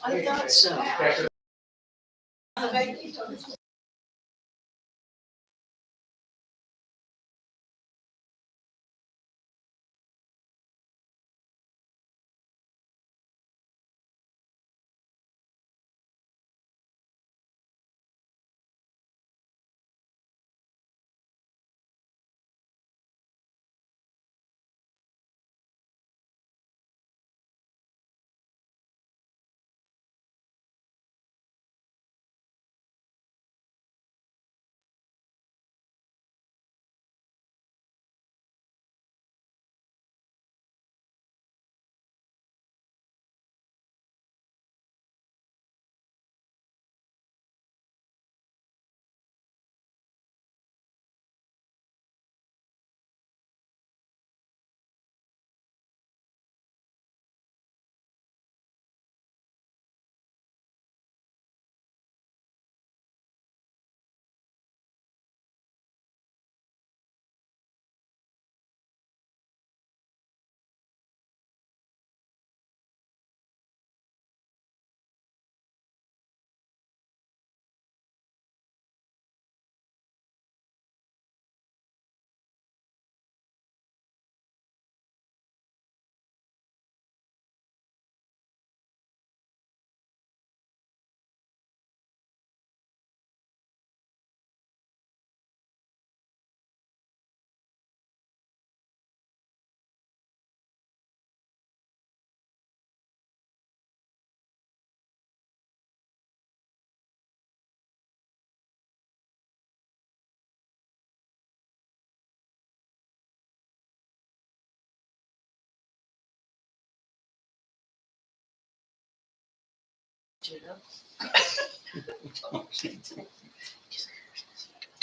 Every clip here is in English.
I thought so.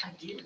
I do.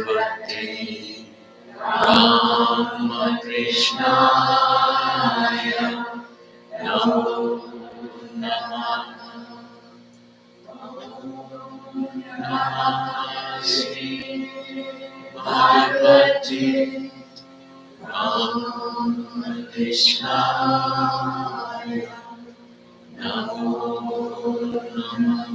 Bhagavate Ramakrishna Namo Namah. Namaste Bhagavate Ramakrishna Namo Namah.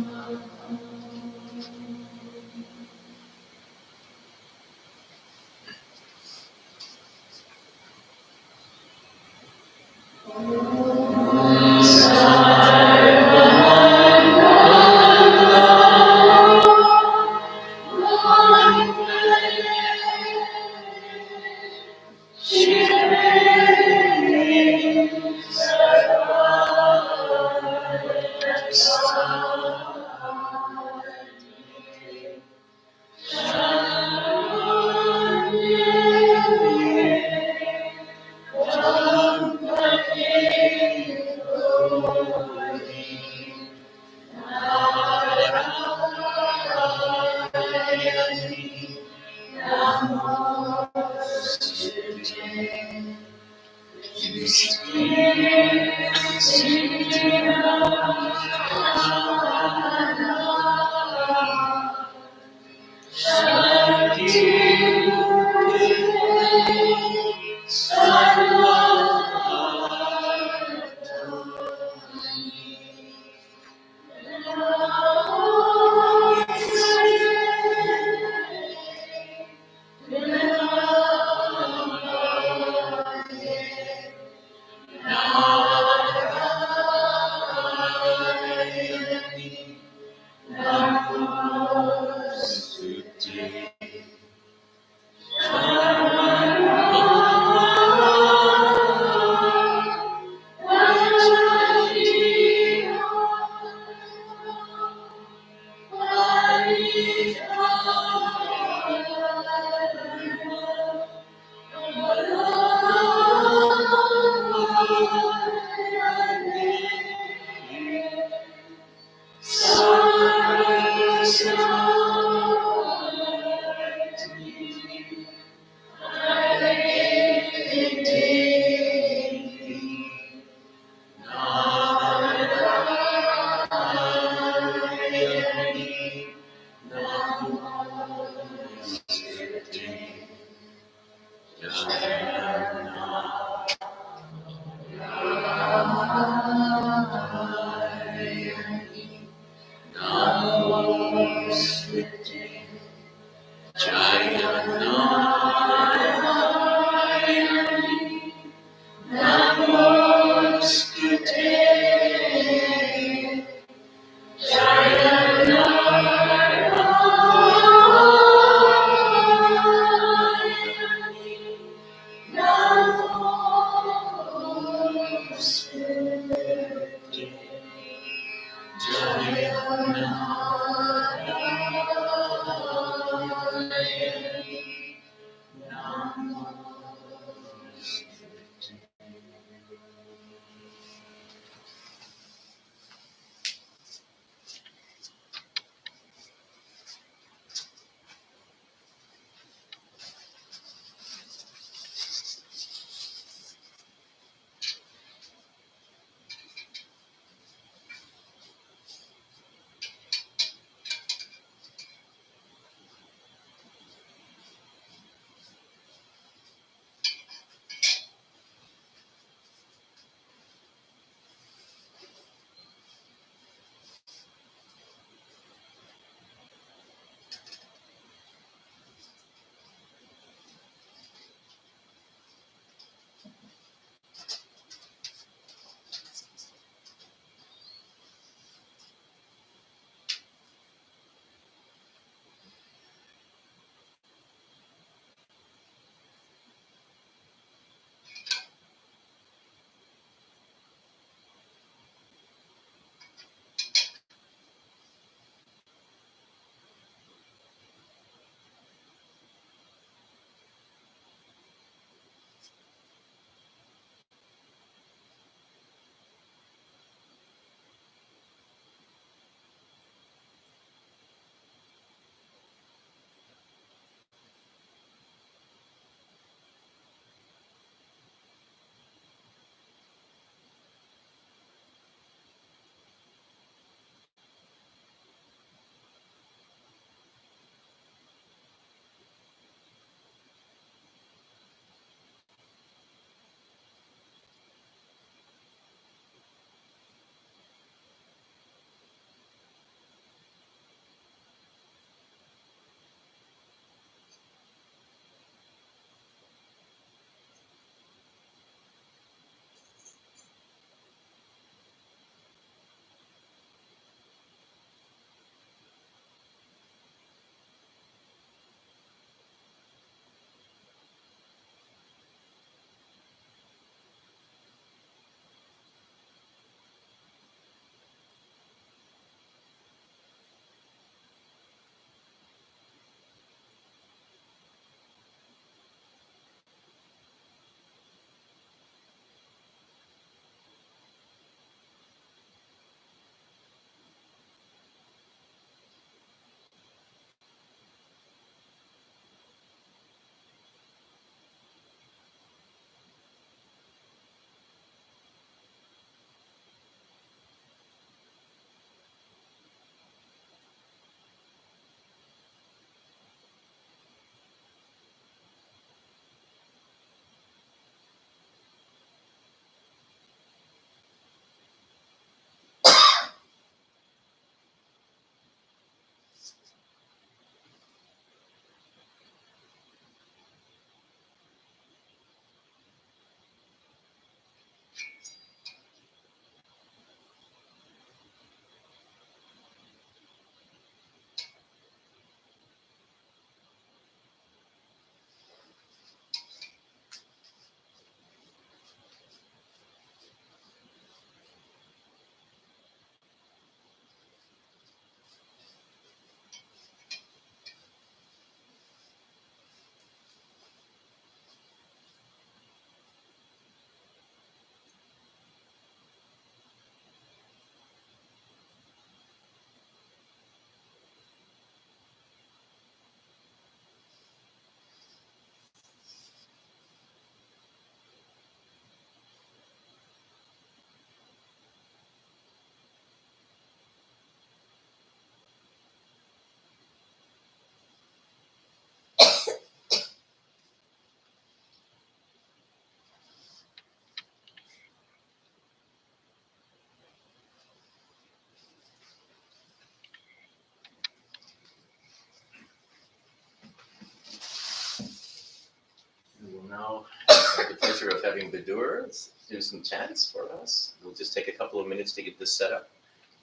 will now have the pleasure of having Vidur do some chants for us. We'll just take a couple of minutes to get this set up,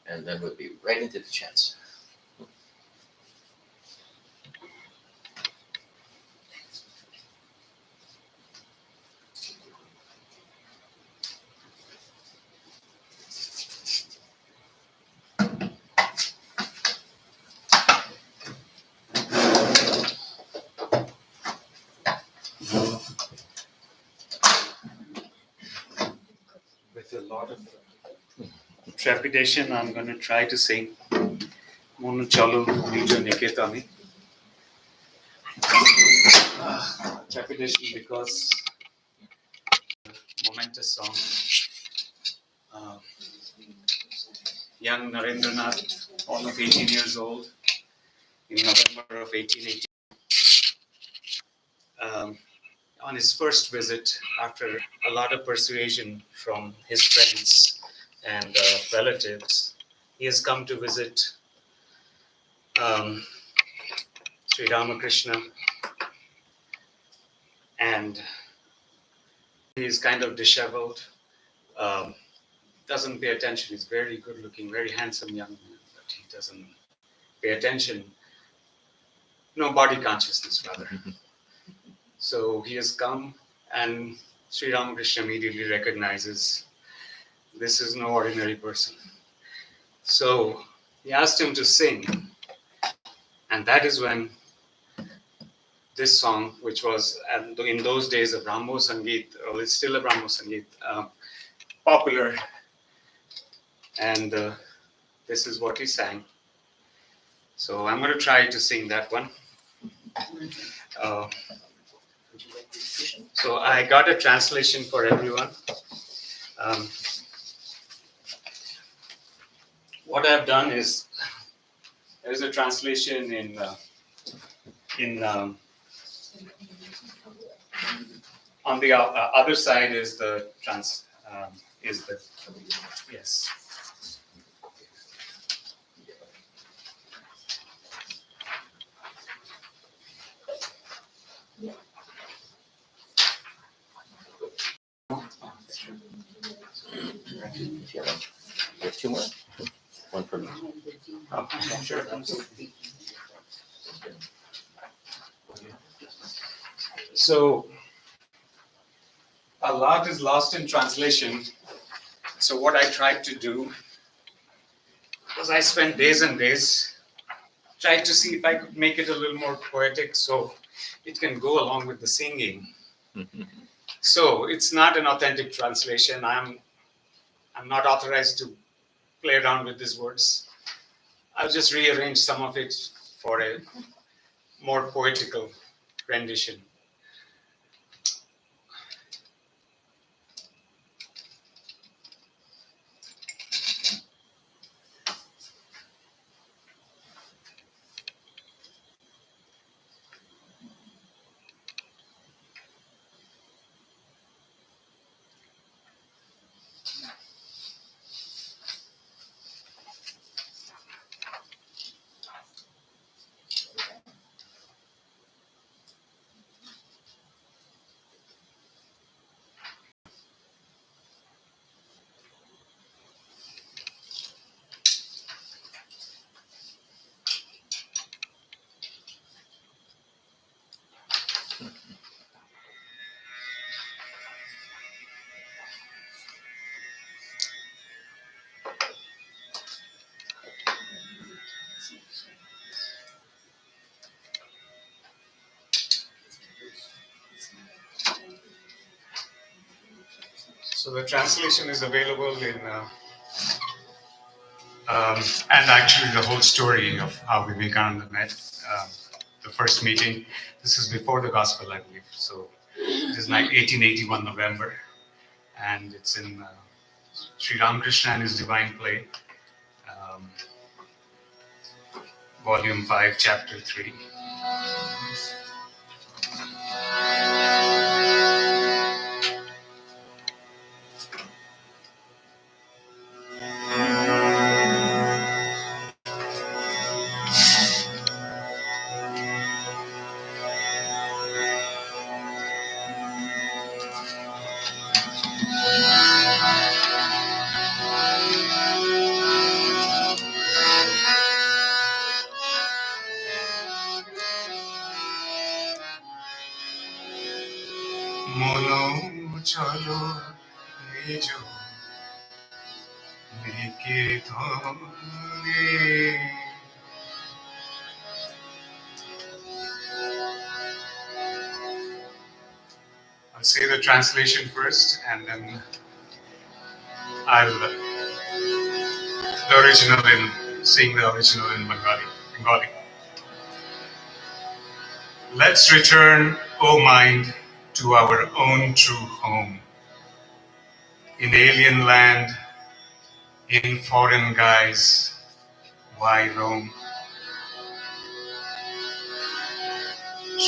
and then we'll be right into the chants. With a lot of trepidation, I'm going to try to sing Monu Chalu Nijo Niketami. Trepidation because momentous song. Young Narendranath, all of 18 years old, in November of 1880. On his first visit, after a lot of persuasion from his friends and relatives, he has come to visit Sri Ramakrishna, and he is kind of disheveled, doesn't pay attention. He's very good looking, very handsome young man, but he doesn't pay attention. No body consciousness, rather. So he has come, and Sri Ramakrishna immediately recognizes this is no ordinary person. So he asked him to sing, and that is when this song, which was in those days a Brahmo Sangeet, or it's still a Brahmo Sangeet, popular, and this is what he sang. So I'm going to try to sing that one. So I got a translation for everyone. What I've done is there's a translation on the other side is the yes. If you have two more, one for me. Oh, sure. So a lot is lost in translation. So what I tried to do was I spent days and days tried to see if I could make it a little more poetic so it can go along with the singing. So it's not an authentic translation. I'm not authorized to play around with these words. I'll just rearrange some of it for a more poetical rendition. So the translation is available in, and actually the whole story of how Vivekananda met, the first meeting. This is before the gospel, I believe. So it is like 1881 November, and it's in Sri Ramakrishna and his Divine Play, Volume 5, Chapter 3. মনো চলো নিজ নিকেতনে। I'll say the translation first and then I'll the original in sing the original in Bengali. Let's return, O mind, to our own true home. In alien land, in foreign guise, why roam?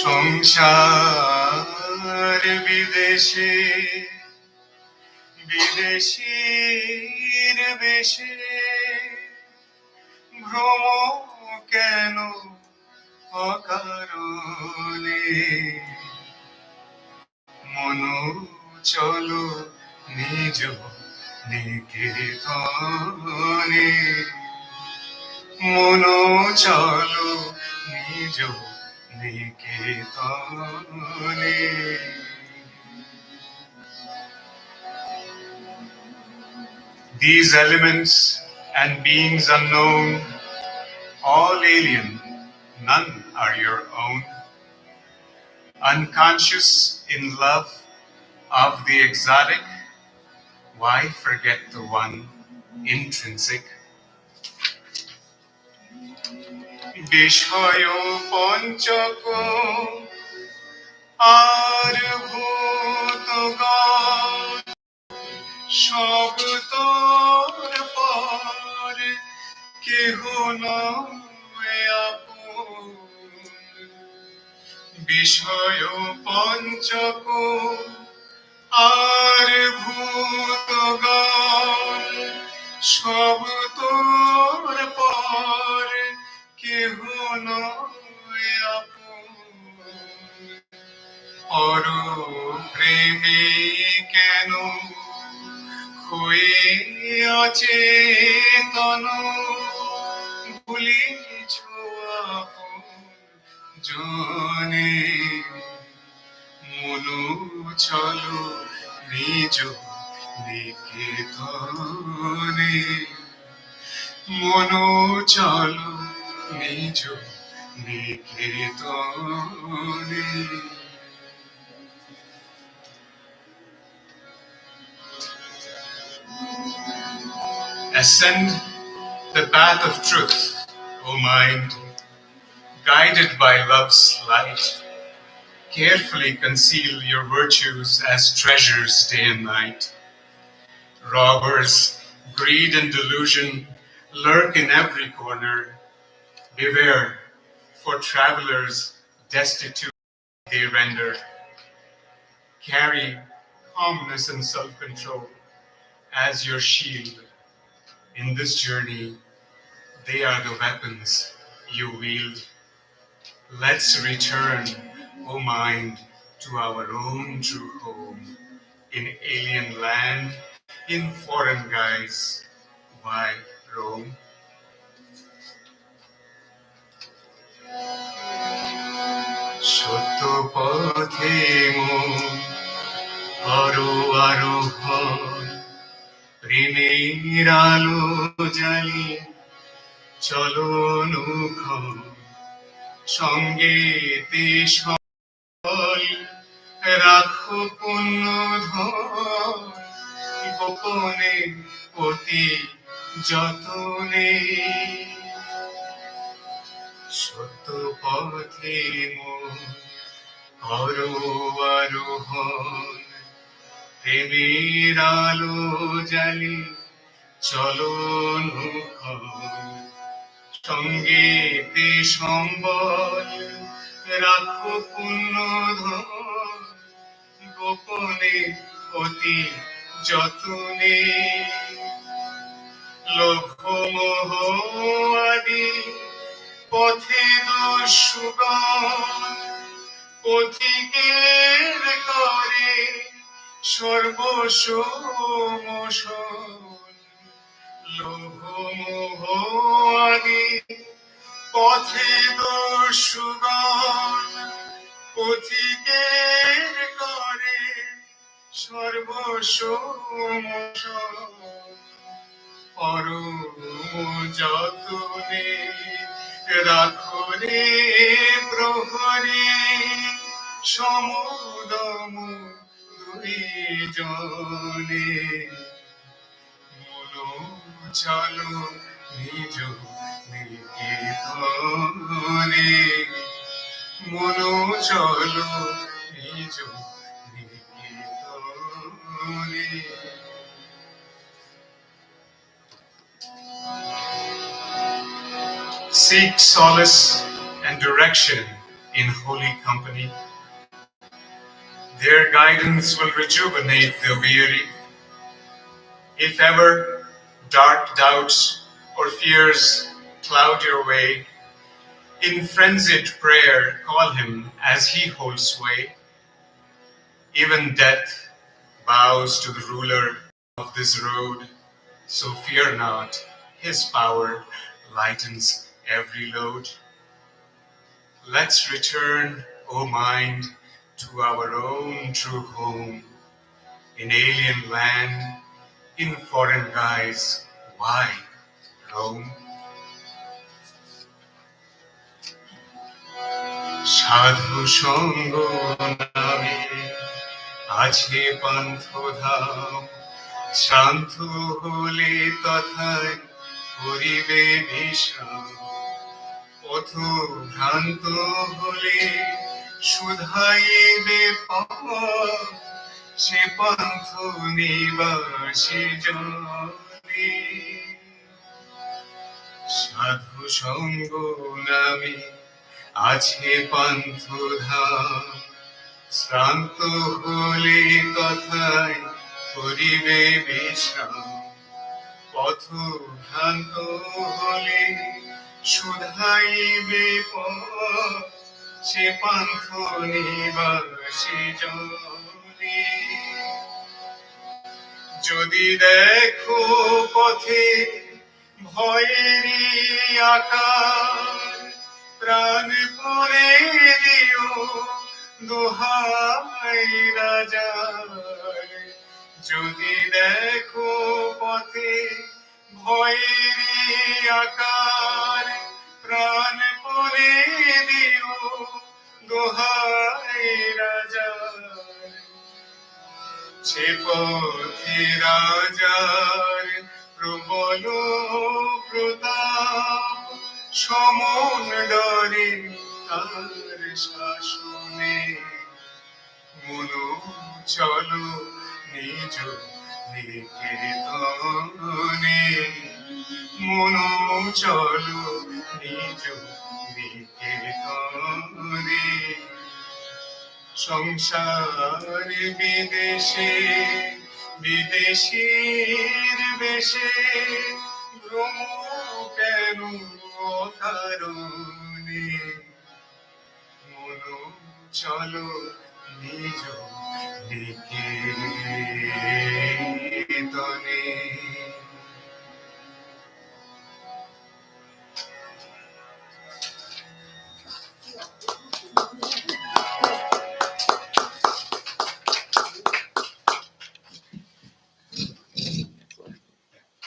সংসার বিদেশে বিদেশীর বেশে ভ্রম কেন অকারণে মনো চলো নিজ নিকেতনে মনো চলো নিজ নিকেতনে। These elements and beings unknown, all alien, none are your own. Unconscious in love of the exotic, why forget the one intrinsic? বিষয় পঞ্চক আর ভূতগণ সব তোর পর কেহ নয় আপন। বিষয় পঞ্চক আর ভূতগণ সব তোর পর কেহ নয় আপন। পর প্রেমে কেন হয়ে অচেতন ভুলিছ আপন জনে মনো চলো নিজ নিকেতনে মনো চলো নিজ নিকেতনে। Ascend the path of truth, O mind, guided by love's light. Carefully conceal your virtues as treasures day and night. Robbers, greed and delusion lurk in every corner. Beware, for travelers destitute they render. Carry calmness and self-control as your shield. In this journey, they are the weapons you wield. Let's return, O mind, to our own true home. In alien land, in foreign guise, why roam? সত্য পথে মন করো আরোহণ, প্রেমের আলো জ্বালি চলো অনুক্ষণ। সঙ্গেতে সকল রাখো পুণ্য ধন, গোপনে অতি যতনে। সত্য পথে মন করো আরোহণ, প্রেমের আলো জ্বালি চলো অনুক্ষণ। সঙ্গেতে সম্বল রাখো পুণ্য ধন, গোপনে অতি যতনে। লোভ মোহ আদি পথে দস্যুগণ, পথিকের করে সর্বস্ব মোষণ। লোভ মোহ আদি পথে দস্যুগণ, পথিকের করে সর্বস্ব পরম যতনে রাখো রে প্রহরে সমদম দুই জনে মনো চলো নিজ নিকেতনে মনো চলো নিজ নিকেতনে Seek solace and direction in holy company. Their guidance will rejuvenate the weary. If ever dark doubts or fears cloud your way, in frenzied prayer call him as he holds sway. Even death bows to the ruler of this road, so fear not, his power lightens every load. Let's return, O mind, to our own true home. In alien land, in foreign guise, why roam? সাধু সঙ্গ নামে আছে পান্থধাম, শান্ত হলে তথায় করিবে বিশ্রাম। পথ ভ্রান্ত হলে শুধাইবে পথ, সে পান্থ নিবাসী জনে। সাধু সঙ্গ নামে আছে পান্থধাম, শ্রান্ত হলে তথায় করিবে বিশ্রাম। পথ ভ্রান্ত হলে শুধাইবে পথ, সে পান্থ নিবাসী জনে। যদি দেখো পথে ভয়েরই আকার, প্রাণপণে দিও দোহাই রাজার। যদি দেখো পথে ভয়েরই আকার, প্রাণপণে দিও দোহাই রাজার। সে পথে রাজার প্রবল প্রতাপ, সমন ডরে তার শাসনে। মনো চলো নিজ নিকেতনে, মনো চলো নিজ নিকেতনে। সংসার বিদেশে বিদেশীর বেশে, ভ্রম কেন অকারণে। মনো চলো নিজ নিকেতনে।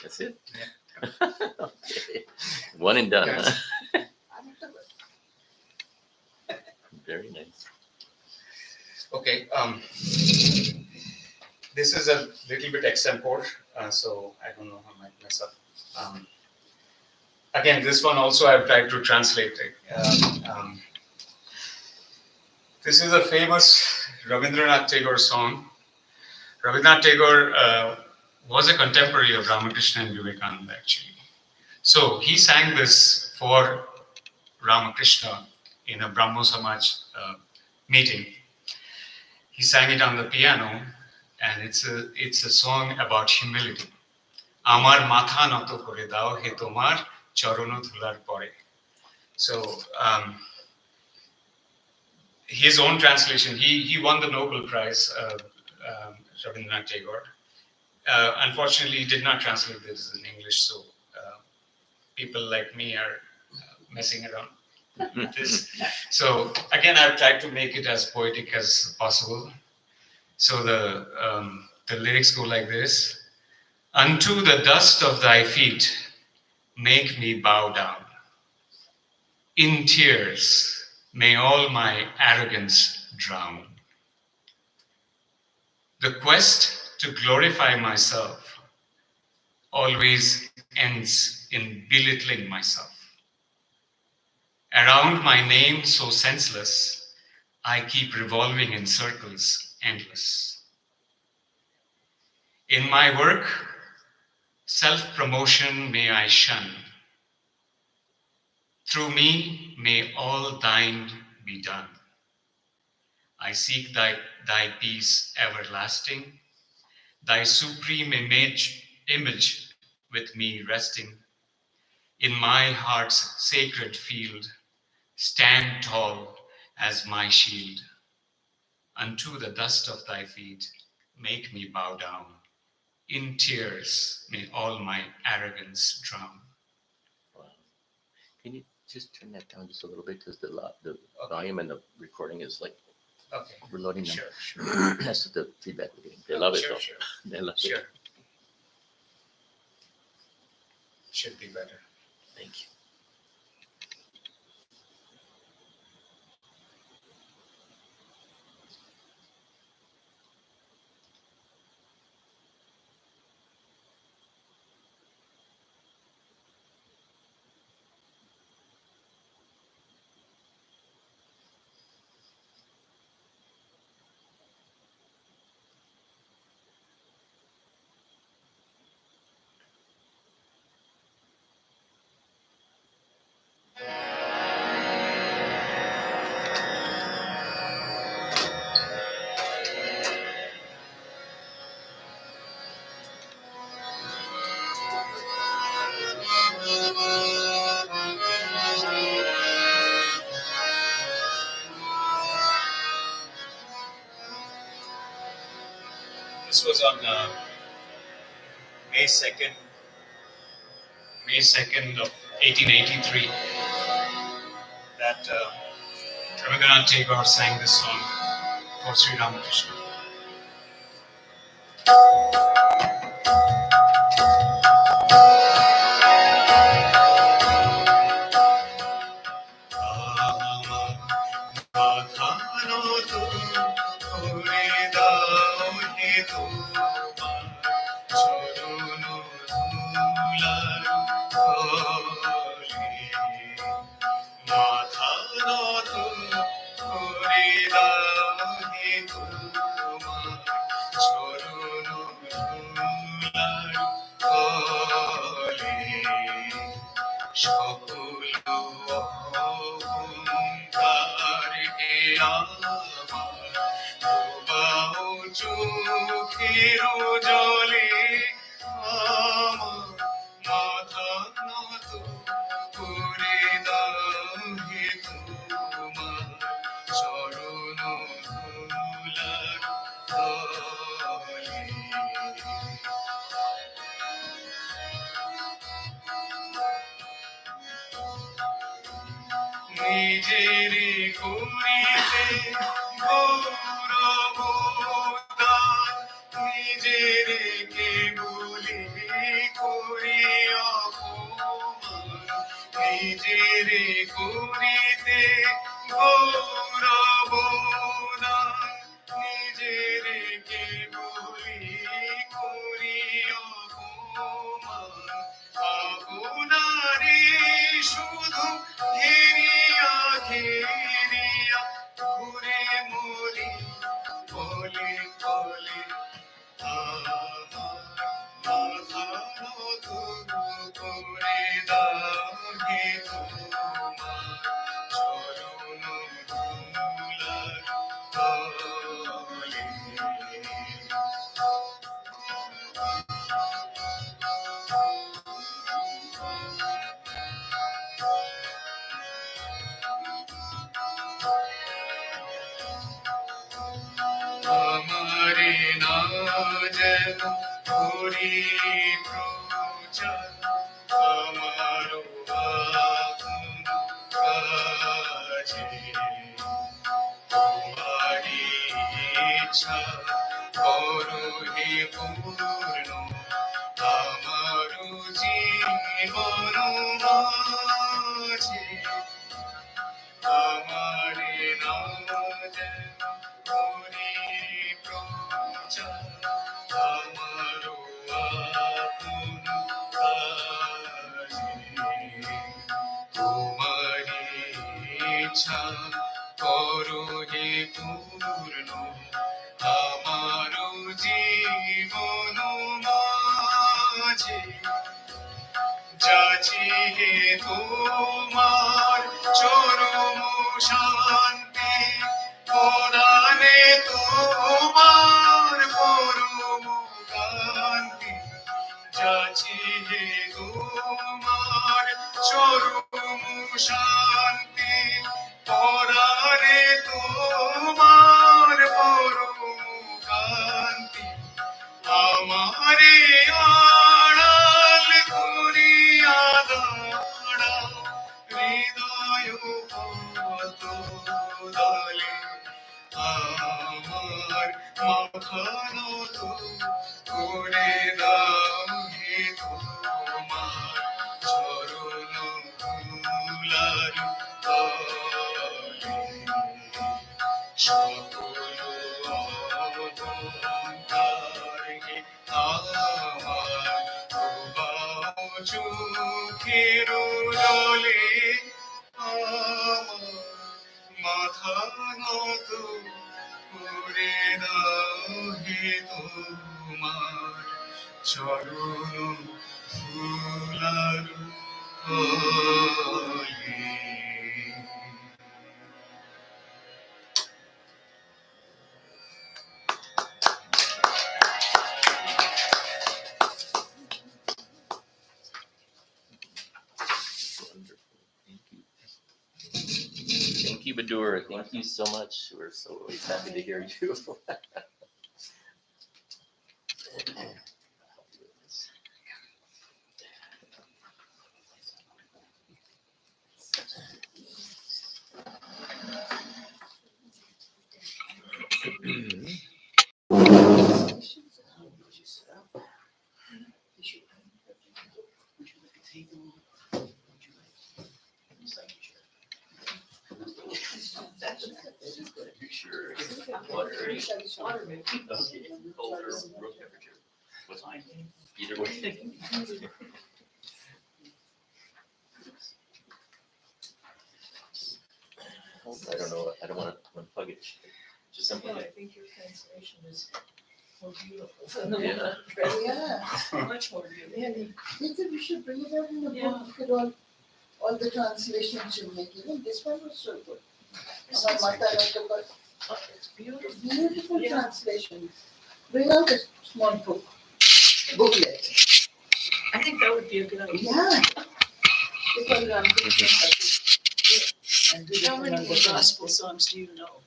That's it? Okay. One and done, huh? Very nice. Okay, this is a little bit extempore, so I don't know how I might mess up. Again, this one also I've tried to translate it. This is a famous Rabindranath Tagore song. Rabindranath Tagore was a contemporary of Ramakrishna and Vivekananda, actually. So he sang this for Ramakrishna in a Brahmo Samaj meeting. He sang it on the piano, and it's a song about humility. Amar matha nato kore dao he tomar chorono dhular pore. So his own translation, he won the Nobel Prize, Rabindranath Tagore. Unfortunately, he did not translate this in English, so people like me are messing around with this. So again, I've tried to make it as poetic as possible. So the lyrics go like this. Unto the dust of thy feet, make me bow down. In tears, may all my arrogance drown. The quest to glorify myself always ends in belittling myself. Around my name so senseless, I keep revolving in circles endless. In my work, self-promotion may I shun. Through me may all thine be done. I seek thy peace everlasting, thy supreme image with me resting. In my heart's sacred field, stand tall as my shield. Unto the dust of thy feet, make me bow down. In tears may all my arrogance drown. Wow. Can you just turn that down just a little bit because the volume and the recording is like Okay. we're loading them. Sure. That's the feedback we're getting. They love it though. Sure. They love Sure. it. Should be better. Thank you. This was on May 2nd of 1883 that Rabindranath Tagore sang this song for Sri Ramakrishna. নিজেরে করিতে গৌরবদান, নিজেরে কেবলি করি অপমান, নিজেরে করিতে গৌরবদান, নিজেরে কেবলি করি অপমান, আপনারে শুধু ঘেরিয়া ঘেরিয়া ঘুরে মরি বলে বলে আমার মাথা নত করে দাগে তোমার চরণ ধুলার তলে। আমারে না যেন করি প্রচার, আমার আপন কাজে তোমারি ইচ্ছা করুহে পূর্ণ আমারো জীবন মাঝে আমারে নাম যেন হরি প্রচার আমারো আপন কাজে তোমারি ইচ্ছা করো হে পূর্ণ আমারো জীবন মাঝে যাচি হে তোমার চরম শান্তি পরাণে তোমার পরম কান্তি যাচি হে তোমার চরম শান্তি পরাণে তোমার পরম কান্তি আমারে আড়াল করিয়া দাঁড়া হৃদয় পতলে আমার মাথা নত করে দাও হে তোমার চরণ ধুলার তলে সকল অহংকারকে আমার প্রবাহ চোখের জলে আমার মাথা নত করে দাও হে তোমার চরণ ধুলার তলে। Wonderful. Thank you, Badur. Thank you so much. We're so always happy to hear you. Sure. Water. Okay. Cold or room temperature. What's fine. Either way. I don't know. I don't want to unplug it. Just Well, something. I think your translation is more beautiful than the Yeah. one I read. Yeah, Much more beautiful. really. I think we should bring it out in the Yeah. book. Look at all the translations you make. Even this one was so good. Our Mata Rataka, It's beautiful. beautiful Yeah. translation. Bring out a small booklet. I think that would be a good idea. Yeah. Because Ramakrishna and do How many different more other gospel songs do you know?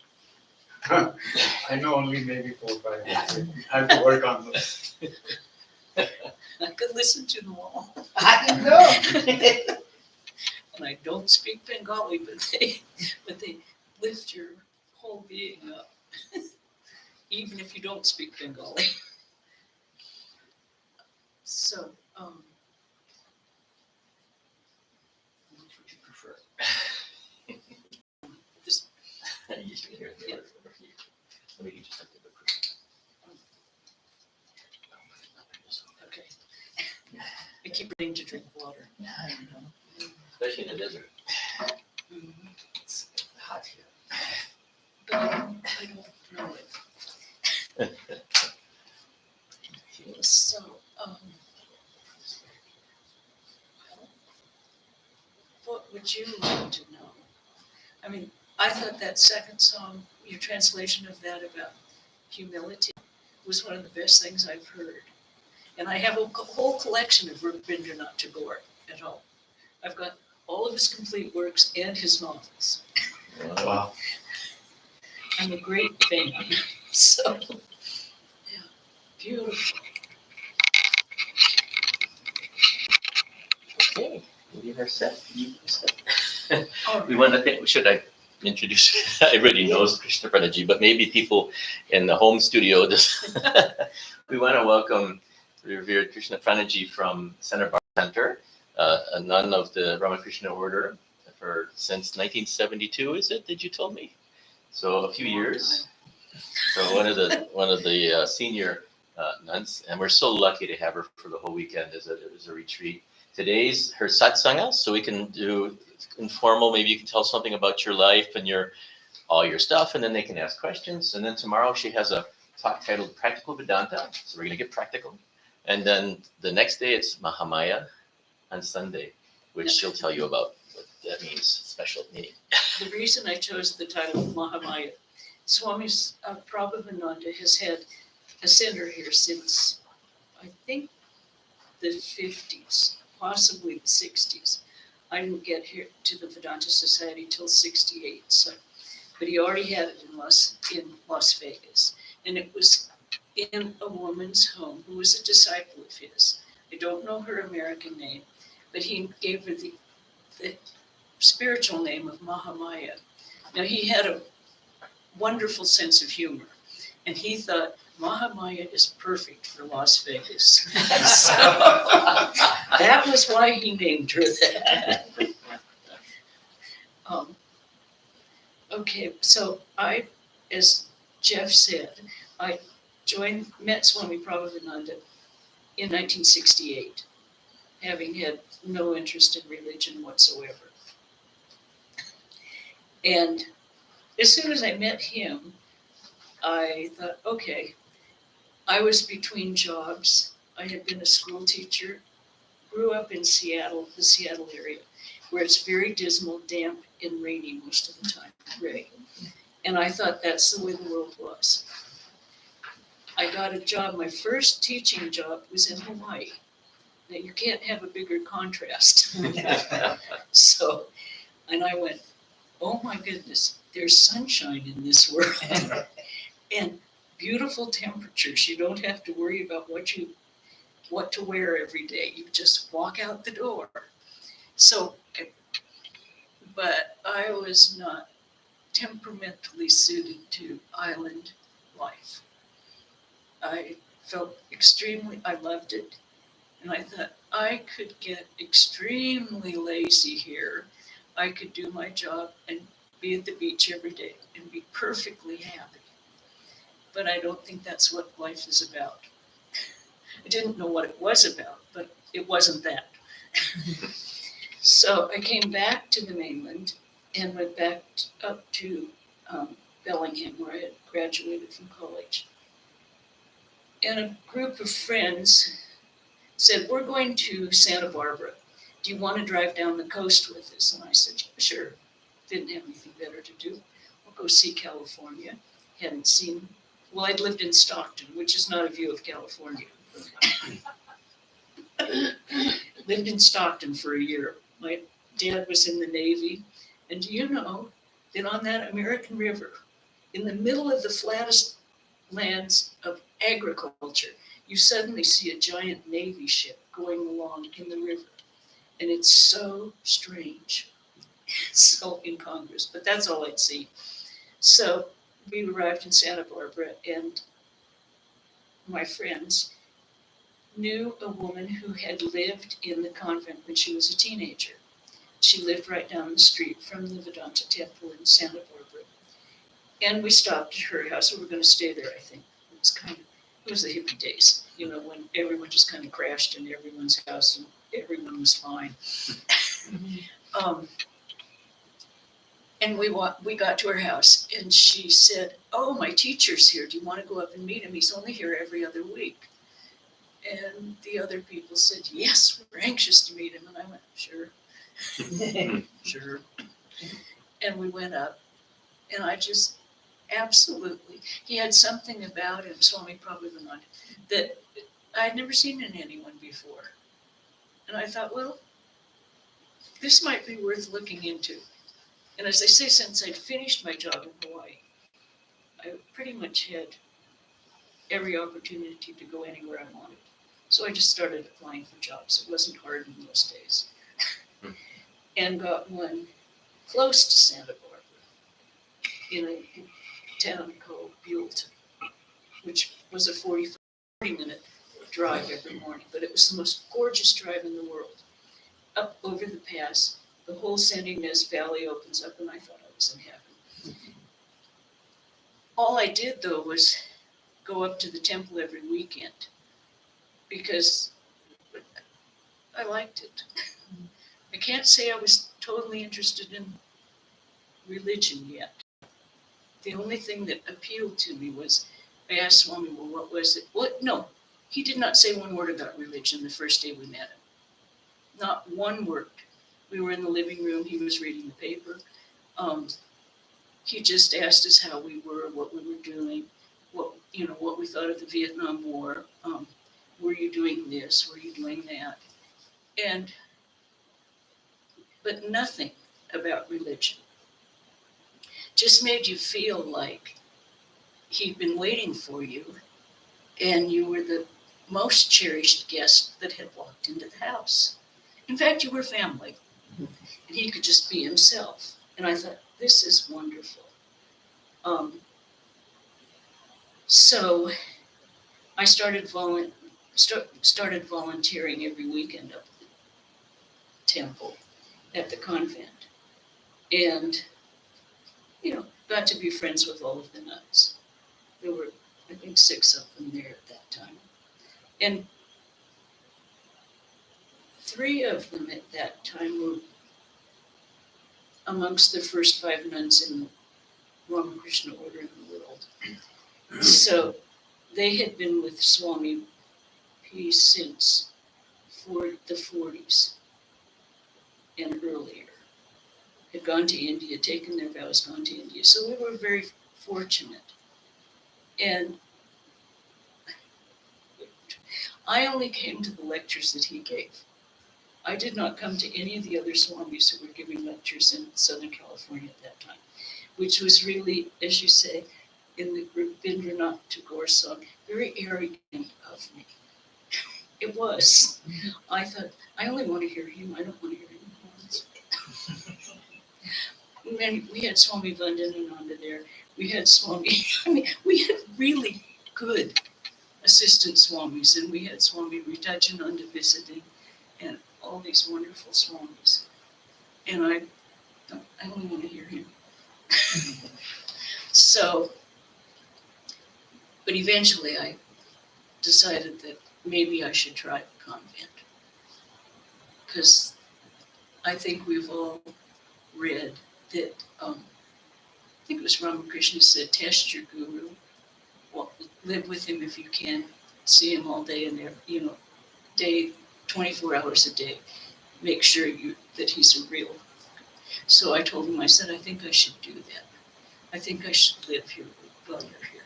I know only maybe 4 or 5. I have to work on those. I could listen to them all. I know. And I don't speak Bengali, but they lift your whole being up. Even if you don't speak Bengali. So, Which would you prefer? This- You should hear the other over here. Let me just have to look quick. okay. I keep wanting to drink water. I know. Especially in the desert. Mhm. It's hot here. But I don't know it. So, what would you like to know? I mean, I thought that second song, your translation of that about humility, was one of the best things I've heard. And I have a whole collection of Rabindranath Tagore at home. I've got all of his complete works and his novels. Wow. I'm a great fan. So, yeah, beautiful. Okay, we are set. You are set. All We right. want to think, should I introduce, everybody knows Krishnaprana ji, but maybe people in the home studio just, we want to welcome revered Krishnaprana ji from Center, a nun of the Ramakrishna Order since 1972, is it, that you told me? So a few years. So one of the senior nuns, and we're so lucky to have her for the whole weekend as a retreat. Today's her Satsanga, so we can do informal. Maybe you can tell something about your life and all your stuff, and then they can ask questions. And then tomorrow she has a talk titled Practical Vedanta, so we're gonna get practical. And then the next day it's Mahamaya on Sunday, which she'll tell you about what that means, special meaning. The reason I chose the title of Mahamaya, Swami Prabhupada has had a center here since, I think, the 50s, possibly the 60s. I didn't get here to the Vedanta Society till 68, so, but he already had it in Las Vegas. And it was in a woman's home who was a disciple of his. I don't know her American name, but he gave her the spiritual name of Mahamaya. Now, he had a wonderful sense of humor, and he thought Mahamaya is perfect for Las Vegas. So that was why he named her that. Okay, so as Jeff said, I met Swami Prabhupada in 1968, having had no interest in religion whatsoever. And as soon as I met him, I thought, okay, I was between jobs. I had been a school teacher, grew up in Seattle, the Seattle area, where it's very dismal, damp, and rainy most of the time, rain. And I thought that's the way the world was. I got a job, my first teaching job was in Hawaii. Now you can't have a bigger contrast. So, and I went, oh my goodness, there's sunshine in this world. And beautiful temperatures. You don't have to worry about what to wear every day. You just walk out the door. So, but I was not temperamentally suited to island life. I felt I loved it. And I thought I could get extremely lazy here. I could do my job and be at the beach every day and be perfectly happy. But I don't think that's what life is about. I didn't know what it was about, but it wasn't that. So I came back to the mainland and went back up to Bellingham, where I had graduated from college. And a group of friends said, we're going to Santa Barbara. Do you want to drive down the coast with us? And I said, sure. Didn't have anything better to do. We'll go see California. Hadn't seen, well, I'd lived in Stockton, which is not a view of California. Lived in Stockton for a year. My dad was in the Navy. And do you know that on that American River, in the middle of the flattest lands of agriculture, you suddenly see a giant Navy ship going along in the river. And it's so strange, so incongruous, but that's all I'd see. So we arrived in Santa Barbara, and my friends knew a woman who had lived in the convent when she was a teenager. She lived right down the street from the Vedanta Temple in Santa Barbara. And we stopped at her house. We were going to stay there, I think. It was the hippie days, when everyone just kind of crashed in everyone's house and everyone was fine. And we got to her house, and she said, oh, my teacher's here. Do you want to go up and meet him? He's only here every other week. And the other people said, yes, we're anxious to meet him. And I went, sure. Sure. And we went up, and I just absolutely, he had something about him, Swami Prabhupada, that I'd never seen in anyone before. And I thought, well, this might be worth looking into. And as I say, since I'd finished my job in Hawaii, I pretty much had every opportunity to go anywhere I wanted. So I just started applying for jobs. It wasn't hard in those days. And got one close to Santa Barbara. in a town called Buellton, which was a 40-minute drive every morning, but it was the most gorgeous drive in the world. Up over the pass, the whole San Ynez Valley opens up, and I thought I was in heaven. All I did, though, was go up to the temple every weekend because I liked it. I can't say I was totally interested in religion yet. The only thing that appealed to me was, I asked Swami, well, what was it? What? No, he did not say one word about religion the first day we met him. Not one word. We were in the living room. He was reading the paper. He just asked us how we were, what we were doing, what we thought of the Vietnam War. Were you doing this? Were you doing that? But nothing about religion. Just made you feel like he'd been waiting for you, and you were the most cherished guest that had walked into the house. In fact, you were family, and he could just be himself. And I thought, this is wonderful. So I started volunteering every weekend up at the temple, at the convent, and got to be friends with all of the nuns. There were, I think, 6 of them there at that time. And 3 of them at that time were amongst the first 5 nuns in the Ramakrishna Order in the world. So they had been with Swami P since the 40s and earlier. Had gone to India, taken their vows, gone to India. So we were very fortunate. And I only came to the lectures that he gave. I did not come to any of the other swamis who were giving lectures in Southern California at that time, which was really, as you say, in the Rabindranath Tagore song, very arrogant of me. It was. I thought, I only want to hear him. I don't want to hear him. And we had Swami Vandanananda there. We had Swami, we had really good assistant swamis, and we had Swami Ritajananda visiting, and all these wonderful swamis. And I only want to hear him. So, but eventually I decided that maybe I should try the convent, because I think we've all read that, I think it was Ramakrishna said, test your guru, live with him if you can, see him all day and there, day, 24 hours a day, make sure that he's a real. So I told him, I said, I think I should do that. I think I should live here while you're here.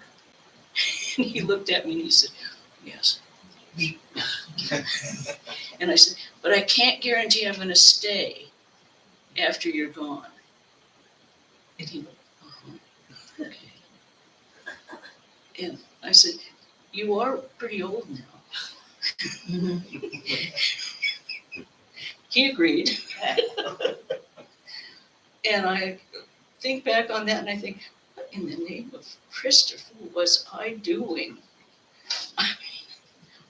And he looked at me and he said, yes. And I said, but I can't guarantee I'm going to stay after you're gone. And he went, okay. And I said, you are pretty old now. He agreed. And I think back on that and I think, what in the name of Christopher was I doing? I mean,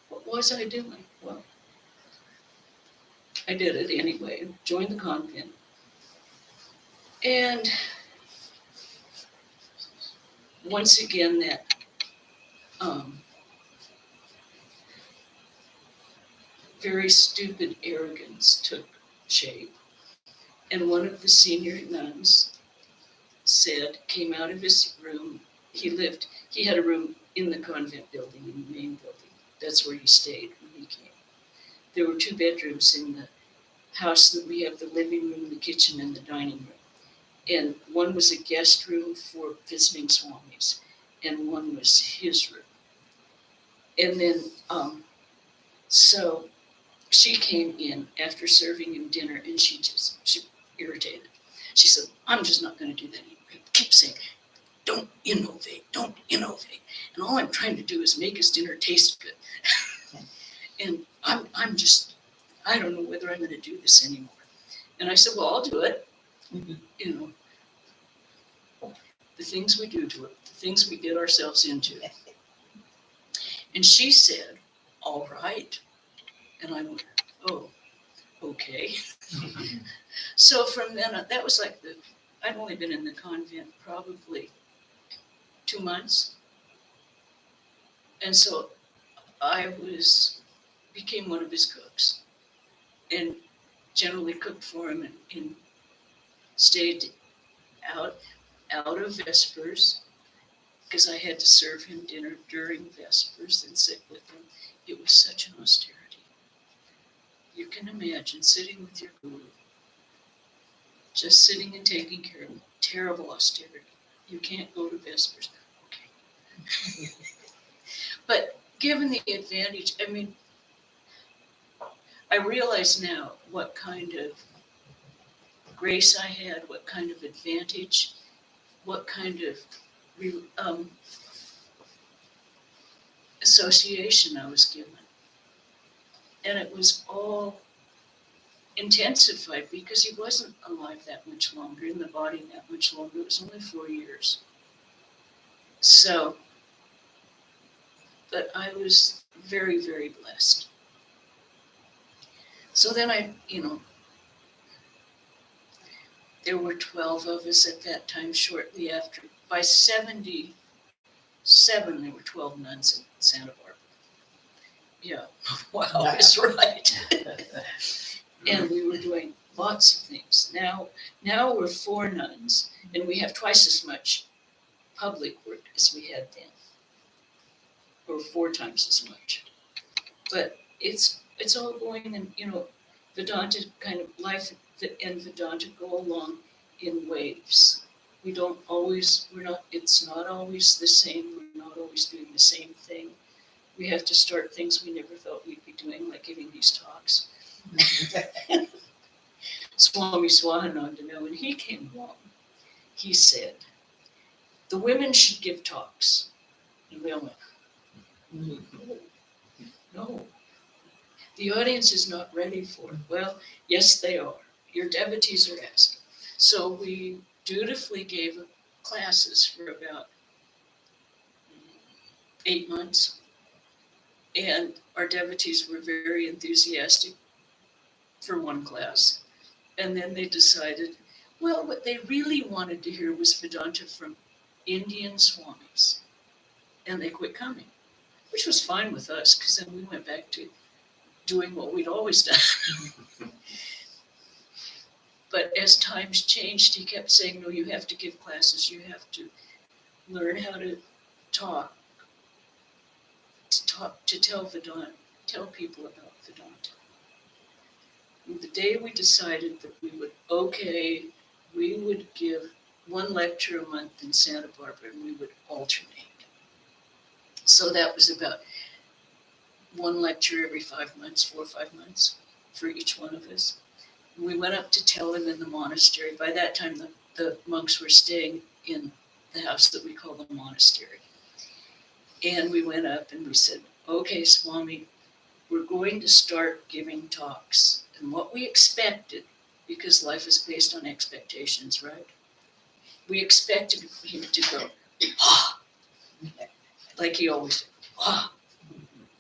what was I doing? Well, I did it anyway, joined the convent. And once again, that very stupid arrogance took shape. And one of the senior nuns came out of his room. He had a room in the convent building, in the main building. That's where he stayed when he came. There were 2 bedrooms in the house that we have, the living room, the kitchen, and the dining room. And one was a guest room for visiting swamis, and one was his room. And then, so she came in after serving him dinner, and she irritated. She said, I'm just not going to do that anymore. He keeps saying, don't innovate. And all I'm trying to do is make his dinner taste good. And I'm just, I don't know whether I'm going to do this anymore. And I said, well, I'll do it. The the things we do to it, the things we get ourselves into. And she said, all right. And I went, oh, okay. So from then on, that was like I'd only been in the convent probably 2 months. And so I became one of his cooks and generally cooked for him and stayed out of Vespers because I had to serve him dinner during Vespers and sit with him. It was such an austerity. You can imagine sitting with your guru, just sitting and taking care of him. Terrible austerity. You can't go to Vespers. Okay. But given the advantage, I mean, I realize now what kind of grace I had, what kind of advantage, what kind of association I was given. And it was all intensified because he wasn't alive that much longer, in the body that much longer. It was only 4 years. So, but I was very, very blessed. So then there were 12 of us at that time, shortly after. By 77, there were 12 nuns in Santa Barbara. Yeah, wow, that's right. And we were doing lots of things. Now we're 4 nuns, and we have twice as much public work as we had then, or 4 times as much. But it's all going, and Vedanta kind of life and Vedanta go along in waves. It's not always the same. We're not always doing the same thing. We have to start things we never thought we'd be doing, like giving these talks. Swami Swahananda, when he came along, he said, the women should give talks. And we all went, no. The audience is not ready for it. Well, yes, they are. Your devotees are asking. So we dutifully gave classes for about 8 months. And our devotees were very enthusiastic for one class. And then they decided, well, what they really wanted to hear was Vedanta from Indian swamis. And they quit coming, which was fine with us, because then we went back to doing what we'd always done. But as times changed, he kept saying, no, you have to give classes. You have to learn how to talk, to tell Vedanta, tell people about Vedanta. And the day we decided that we would give 1 lecture a month in Santa Barbara, and we would alternate. So that was about 1 lecture every 5 months, 4 or 5 months for each one of us. And we went up to tell him in the monastery. By that time, the monks were staying in the house that we call the monastery. And we went up and we said, okay, Swami, we're going to start giving talks. And what we expected, because life is based on expectations, right? We expected him to go, ah, like he always did, ah.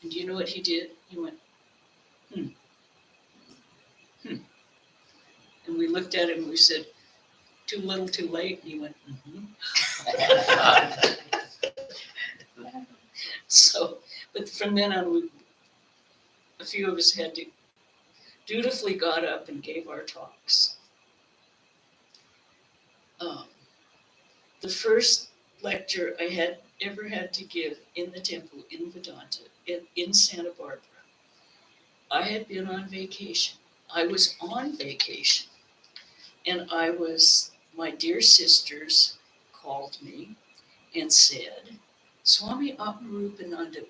And do you know what he did? He went, And we looked at him and we said, too little, too late. And he went, So, but from then on, a few of us had to dutifully got up and gave our talks. The first lecture I had ever had to give in the temple in Vedanta, in Santa Barbara, I had been on vacation. I was on vacation, and my dear sisters called me and said, Swami Atmarupananda's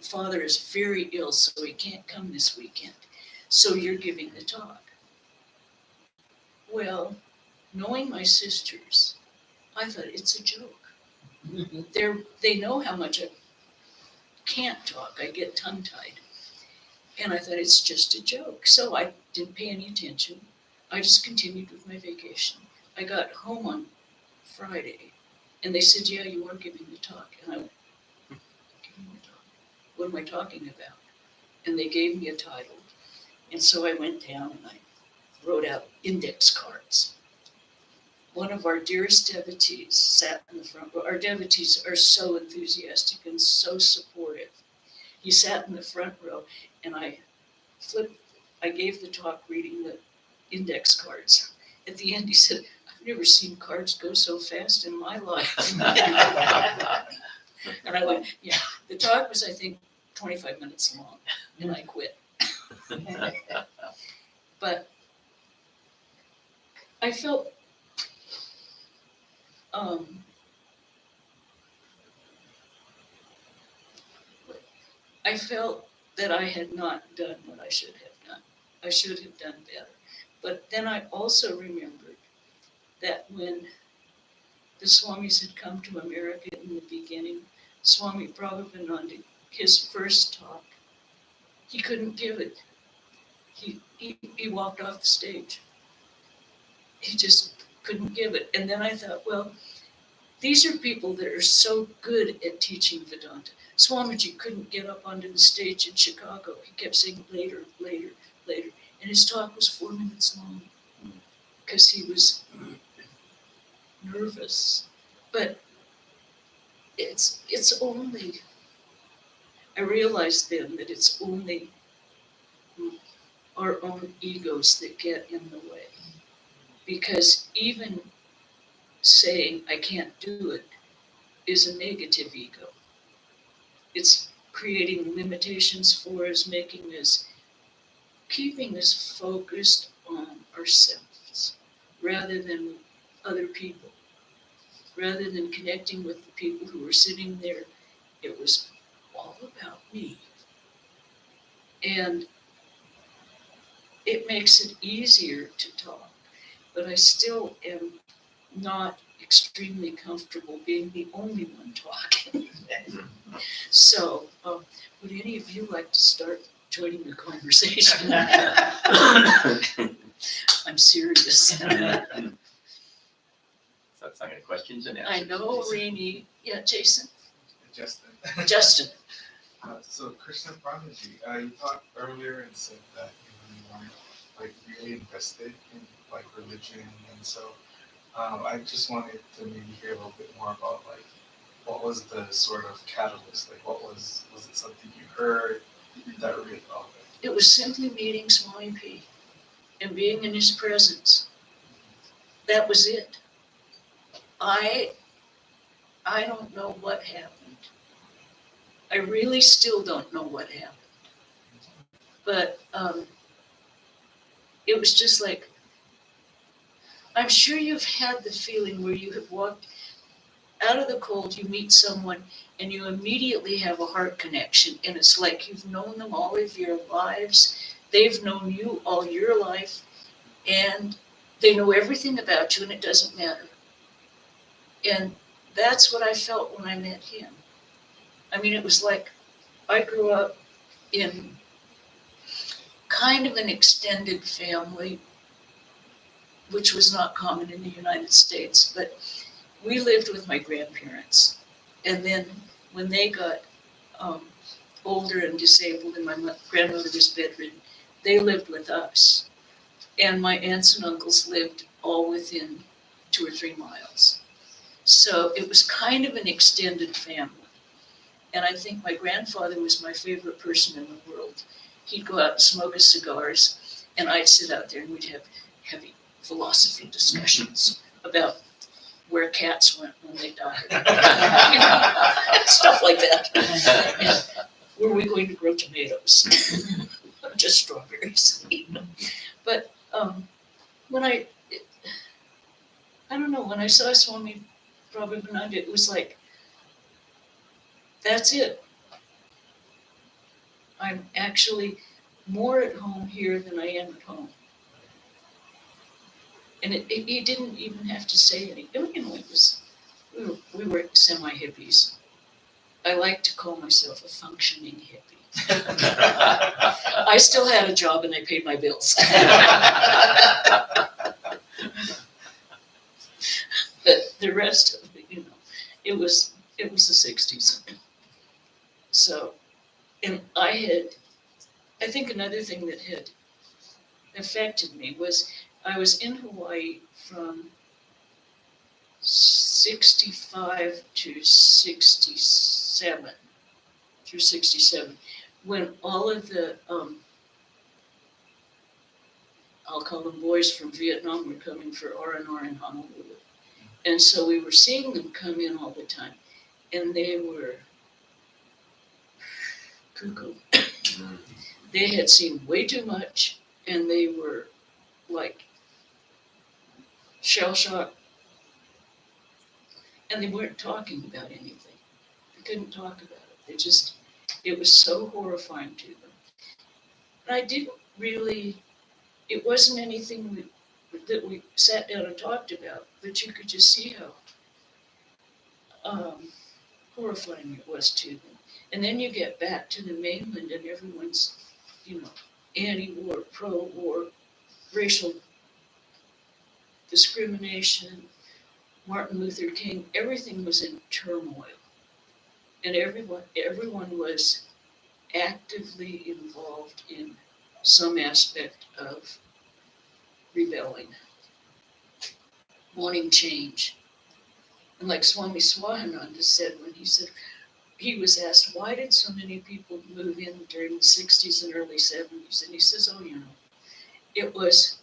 father is very ill, so he can't come this weekend. So you're giving the talk. Well, knowing my sisters, I thought it's a joke. They know how much I can't talk. I get tongue-tied. And I thought it's just a joke. So I didn't pay any attention. I just continued with my vacation. I got home on Friday, And they said, yeah, you are giving the talk. And I went, giving the talk? What am I talking about? And they gave me a title. And so I went down and I wrote out index cards. One of our dearest devotees sat in the front row. Our devotees are so enthusiastic and so supportive. He sat in the front row and I gave the talk reading the index cards. At the end, he said, I've never seen cards go so fast in my life. And I went, yeah, the talk was, I think, 25 minutes long, and I quit. But I felt that I had not done what I should have done. I should have done better. But then I also remembered that when the Swamis had come to America in the beginning, Swami Pravrajika, his first talk, he couldn't give it. He walked off the stage. He just couldn't give it. And then I thought, well, these are people that are so good at teaching Vedanta. Swamiji couldn't get up onto the stage in Chicago. He kept saying later, later, later. And his talk was 4 minutes long because he was nervous. But it's only, I realized then that it's only our own egos that get in the way. Because even saying I can't do it is a negative ego. It's creating limitations for us, keeping us focused on ourselves rather than other people. Rather than connecting with the people who were sitting there, it was all about me. And it makes it easier to talk, but I still am not extremely comfortable being the only one talking. So, would any of you like to start joining the conversation? I'm serious. Satsanga questions and answers. I know, Rainey. Yeah, Jason. Justin. Justin. So Krishnaprana, you talked earlier and said that you weren't like really invested in like religion, and so I just wanted to maybe hear a little bit more about like what was the sort of catalyst? Like what was it something you heard that really felt it? It was simply meeting Swami P and being in his presence. That was it. I don't know what happened. I really still don't know what happened. But it was just like, I'm sure you've had the feeling where you have walked out of the cold, you meet someone, and you immediately have a heart connection. And it's like you've known them all of your lives. They've known you all your life. And they know everything about you, and it doesn't matter. And that's what I felt when I met him. I mean, it was like I grew up in kind of an extended family, which was not common in the United States, but we lived with my grandparents. And then when they got older and disabled and my grandmother was bedridden, they lived with us. And my aunts and uncles lived all within 2 or 3 miles. So it was kind of an extended family. And I think my grandfather was my favorite person in the world. He'd go out and smoke his cigars, and I'd sit out there and we'd have heavy philosophy discussions about where cats went when they died. Stuff like that. And were we going to grow tomatoes? Just strawberries. But when I don't know, when I saw Swami Prabhupada, it was like, that's it. I'm actually more at home here than I am at home. And he didn't even have to say anything. You know, we were semi-hippies. I like to call myself a functioning hippie. I still had a job and I paid my bills. But the rest of it, you know. It was the 60s. So, and I think another thing that had affected me was I was in Hawaii from 65 to 67, through 67, when all of the, I'll call them boys from Vietnam, were coming for R&R in Honolulu. And so we were seeing them come in all the time, and they were cuckoo. They had seen way too much, and they were like shell shocked, and they weren't talking about anything. They couldn't talk about it. It was so horrifying to them. And I didn't really, it wasn't anything that we sat down and talked about, but you could just see how horrifying it was to them. And then you get back to the mainland and everyone's, anti-war, pro-war, racial discrimination, Martin Luther King, everything was in turmoil. And everyone was actively involved in some aspect of rebelling, wanting change. And like Swami Swahananda said when he was asked, why did so many people move in during the 60s and early 70s? And he says, it was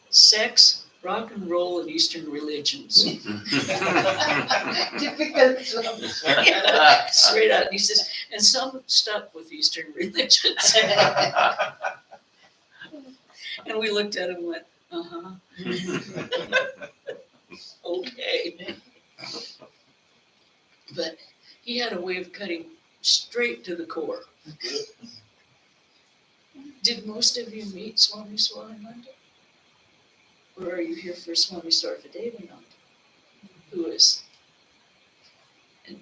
sex, rock and roll, and Eastern religions. Typical Islam. Straight out. And he says, and some stuck with Eastern religions. And we looked at him and went, okay. But he had a way of cutting straight to the core. Did most of you meet Swami Swahananda? Or are you here for Swami Sarvadevananda? Who is? And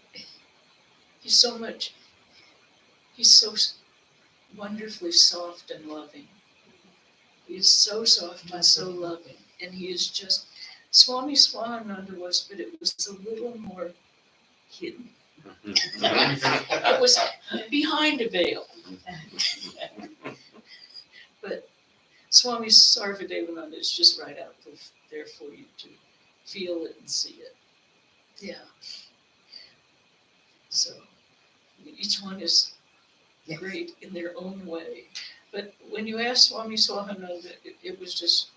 he's so wonderfully soft and loving. He is so soft and so loving. And he is just, Swami Swahananda was, but it was a little more hidden. It was behind a veil. But Swami Sarvadevananda is just right out there for you to feel it and see it. Yeah. So each one is great in their own way. But when you ask Swami Swahananda, it was just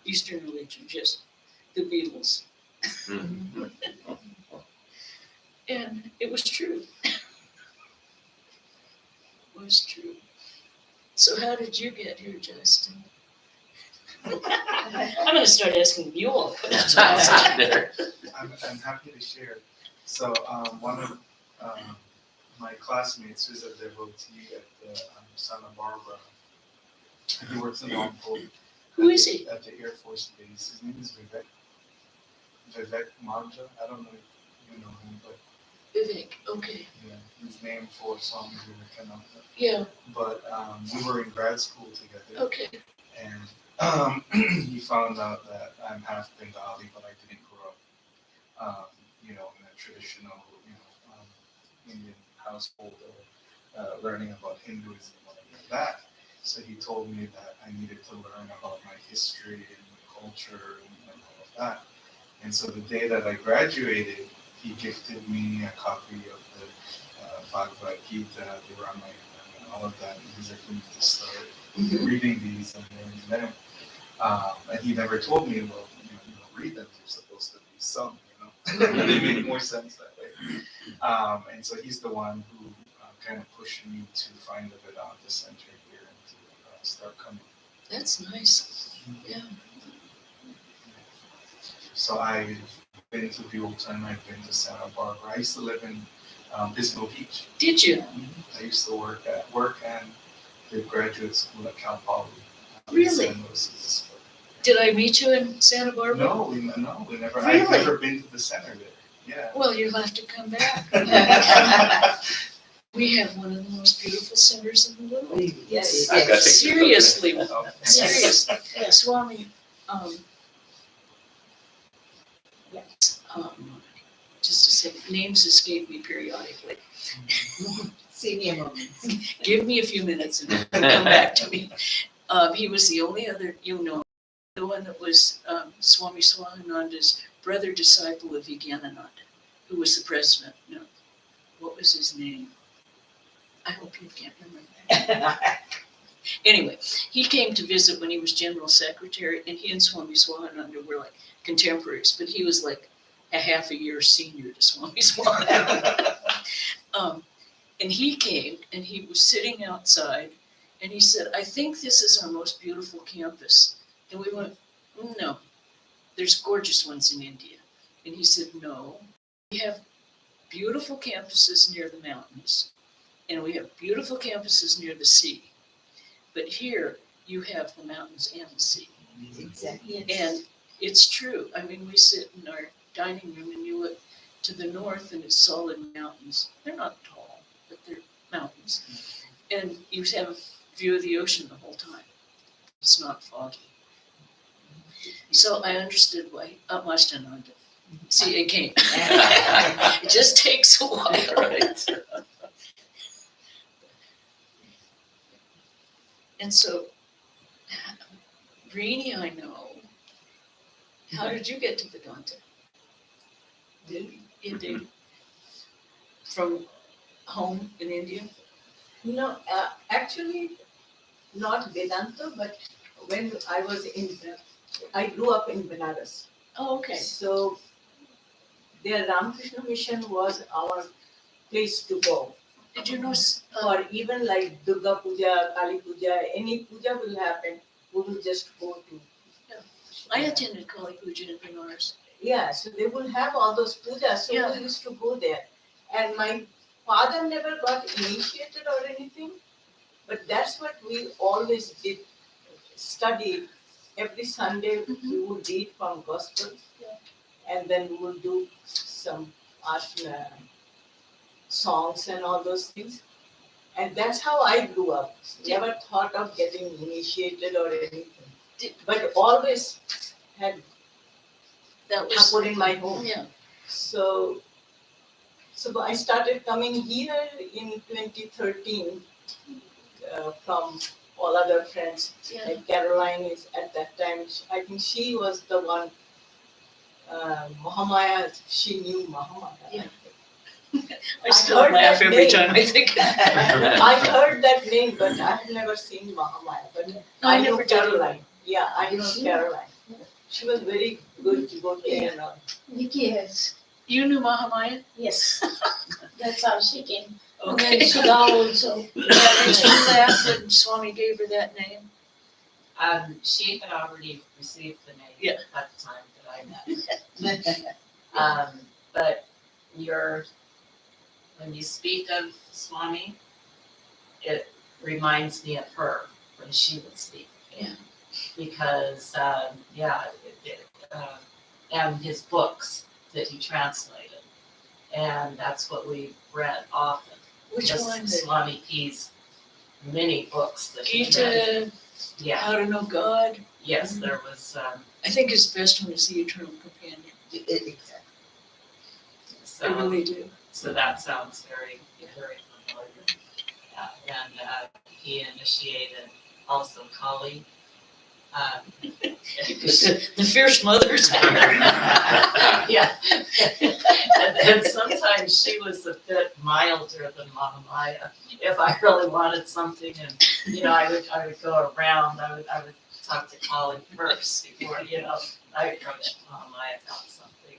Eastern religion, just the Beatles. And it was true. It was true. So how did you get here, Justin? I'm going to start asking you all questions. I'm happy to share. So one of my classmates who's a devotee at the Santa Barbara, he works in Longpole. Who is he? At the Air Force Base. His name is Vivek Manja. I don't know if you know him, but Vivek, okay. yeah, he's named for Swami Vivekananda. Yeah, But we were in grad school together, okay. and he found out that I'm half Bengali, but I didn't grow up, in a traditional, Indian household or learning about Hinduism or like that. So he told me that I needed to learn about my history and my culture and all of that. And so the day that I graduated, he gifted me a copy of the Bhagavad Gita, the Ramayana, and all of that. And he's like, you need to start reading these and learning them. And he never told me, well, you don't read them, you're supposed to be sung, They make more sense that way. And so he's the one who kind of pushed me to find the Vedanta Center here and to start coming. That's nice. Yeah. So I've been to the old time, I've been to Santa Barbara. I used to live in Pismo Beach. Did you? I used to work and did graduate school at Cal Poly. Really? San Luis. Did I meet you in Santa Barbara? No, we never. Really? I've never been to the center there. Yeah. Well, you'll have to come back. We have one of the most beautiful centers in the world. Yes, I've got yes. pictures. Seriously, Oh, seriously. Swami Just to say, names escape me periodically. Senior moments. Give me a few minutes and it'll come back to me. He was the only other, the one that was Swami Swahananda's brother disciple of Vijnanananda, who was the president. No, what was his name? I hope you can't remember. Anyway, he came to visit when he was general secretary, and he and Swami Swahananda were like contemporaries, but he was like a half a year senior to Swami Swahananda. And he came and he was sitting outside and he said, I think this is our most beautiful campus. And we went, no, there's gorgeous ones in India. And he said, no, we have beautiful campuses near the mountains and we have beautiful campuses near the sea. But here you have the mountains and the sea. Exactly. And it's true. I mean, we sit in our dining room and you look to the north and it's solid mountains. They're not tall, but they're mountains. And you have a view of the ocean the whole time. It's not foggy. So I understood why Amashtananda. See, it came. It just takes a while. Right. And so, Rini, I know. How did you get to Vedanta? You did. From home in India? No, actually, not Vedanta, but when I grew up in Benares. Oh, okay. So, their Ramakrishna mission was our place to go. Did you know? Or even like Durga Puja, Kali Puja, any puja will happen, we will just go to. I attended Kali Puja in Benares. Yeah, so they will have all those pujas, so Yeah. we used to go there. And my father never got initiated or anything, but that's what we always did, study. Every Sunday we would read from Gospels, and then we would do some asana, songs and all those things. And that's how I grew up. Never thought of getting initiated or anything, but always had That was Thakur in my home. Yeah. So I started coming here in 2013 from all other friends. Yeah. Like Caroline is at that time, I think she was the one, Mahamaya, she knew Mahamaya. Yeah. I I still heard laugh that every name. time I think. I heard that name, but I have never seen Mahamaya. But I I know never did either. Caroline. Yeah, I know Caroline. She was very good devotee and all. Nikki has, You knew Mahamaya? yes. That's how she came. And Okay. then Sudha also. Did you laugh when Swami gave her that name? She had already received the name Yeah. at the time that I met her. But when you speak of Swami, it reminds me of her when she would speak. Yeah. Because, and his books that he translated. And that's what we read often. Which Just one? Swami P's many books that he read. Gita, Yeah, How to Know God. yes, there was, I think his best one is The Eternal Companion. Exactly. I so, really do. so that sounds very, very familiar. And he initiated also Kali. The fierce mothers. Yeah. And sometimes she was a bit milder than Mahamaya. If I really wanted something and, I would go around, I would talk to Kali first before, I approached Mahamaya about something.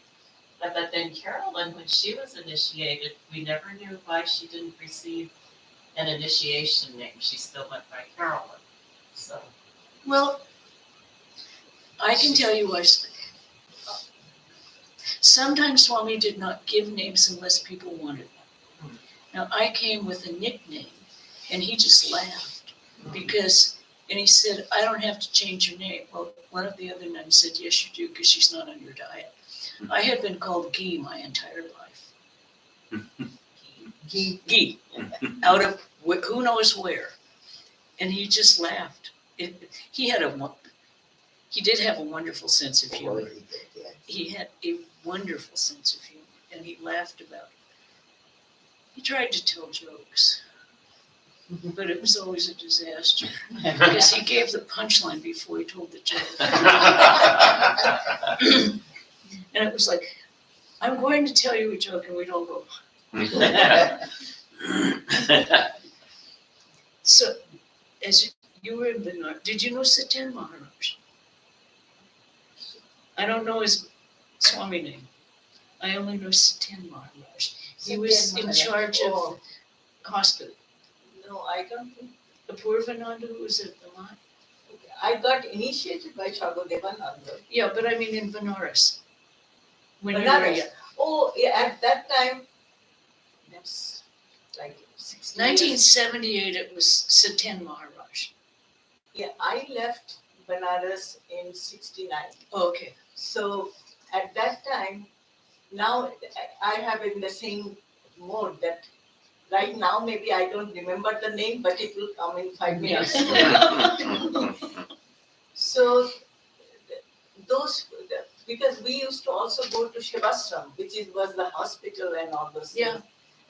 But then Carolyn, when she was initiated, we never knew why she didn't receive an initiation name. She still went by Carolyn, so. Well, I can tell you why. Sometimes Swami did not give names unless people wanted them. Now, I came with a nickname, and he just laughed and he said, I don't have to change your name. Well, one of the other nuns said, yes, you do, because she's not on your diet. I had been called Ghee my entire life. Ghee, out of who knows where. And he just laughed. He did have a wonderful sense of humor. He had a wonderful sense of humor, and he laughed about it. He tried to tell jokes, but it was always a disaster because he gave the punchline before he told the joke. And it was like, I'm going to tell you a joke, and we'd all go. So, as you were in Benares, did you know Satan Maharaj? I don't know his Swami name. I only know Satan Maharaj. He was in charge of the hospital. No, I don't think. The Purvananda who was at Vermont. I got initiated by Chagodevananda. Yeah, but I mean in Benares. When you were Benares. young. Oh, yeah, at that time, that's like 16 years. 1978, it was Satan Maharaj. Yeah, I left Benares in 69. Oh, okay. So at that time, now I have in the same mode that right now maybe I don't remember the name, but it will come in 5 minutes. So those, because we used to also go to Shivastram, which was the hospital and all those things. Yeah.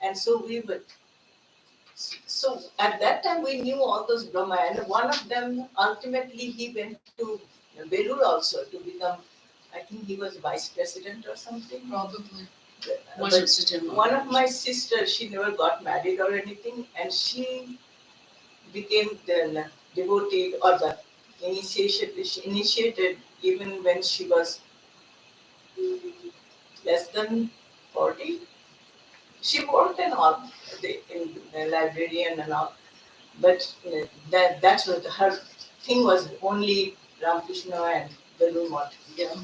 And so we would. So at that time we knew all those Brahma, and one of them ultimately he went to Belur also to become. I think he was vice president or something. Probably. But Wasn't Satan Maharaj. one of my sisters, she never got married or anything, and she became the devotee or the initiated even when she was less than 40. She worked and all in the librarian and all, but that's what her thing was, only Ramakrishna and the Lumot. Yeah.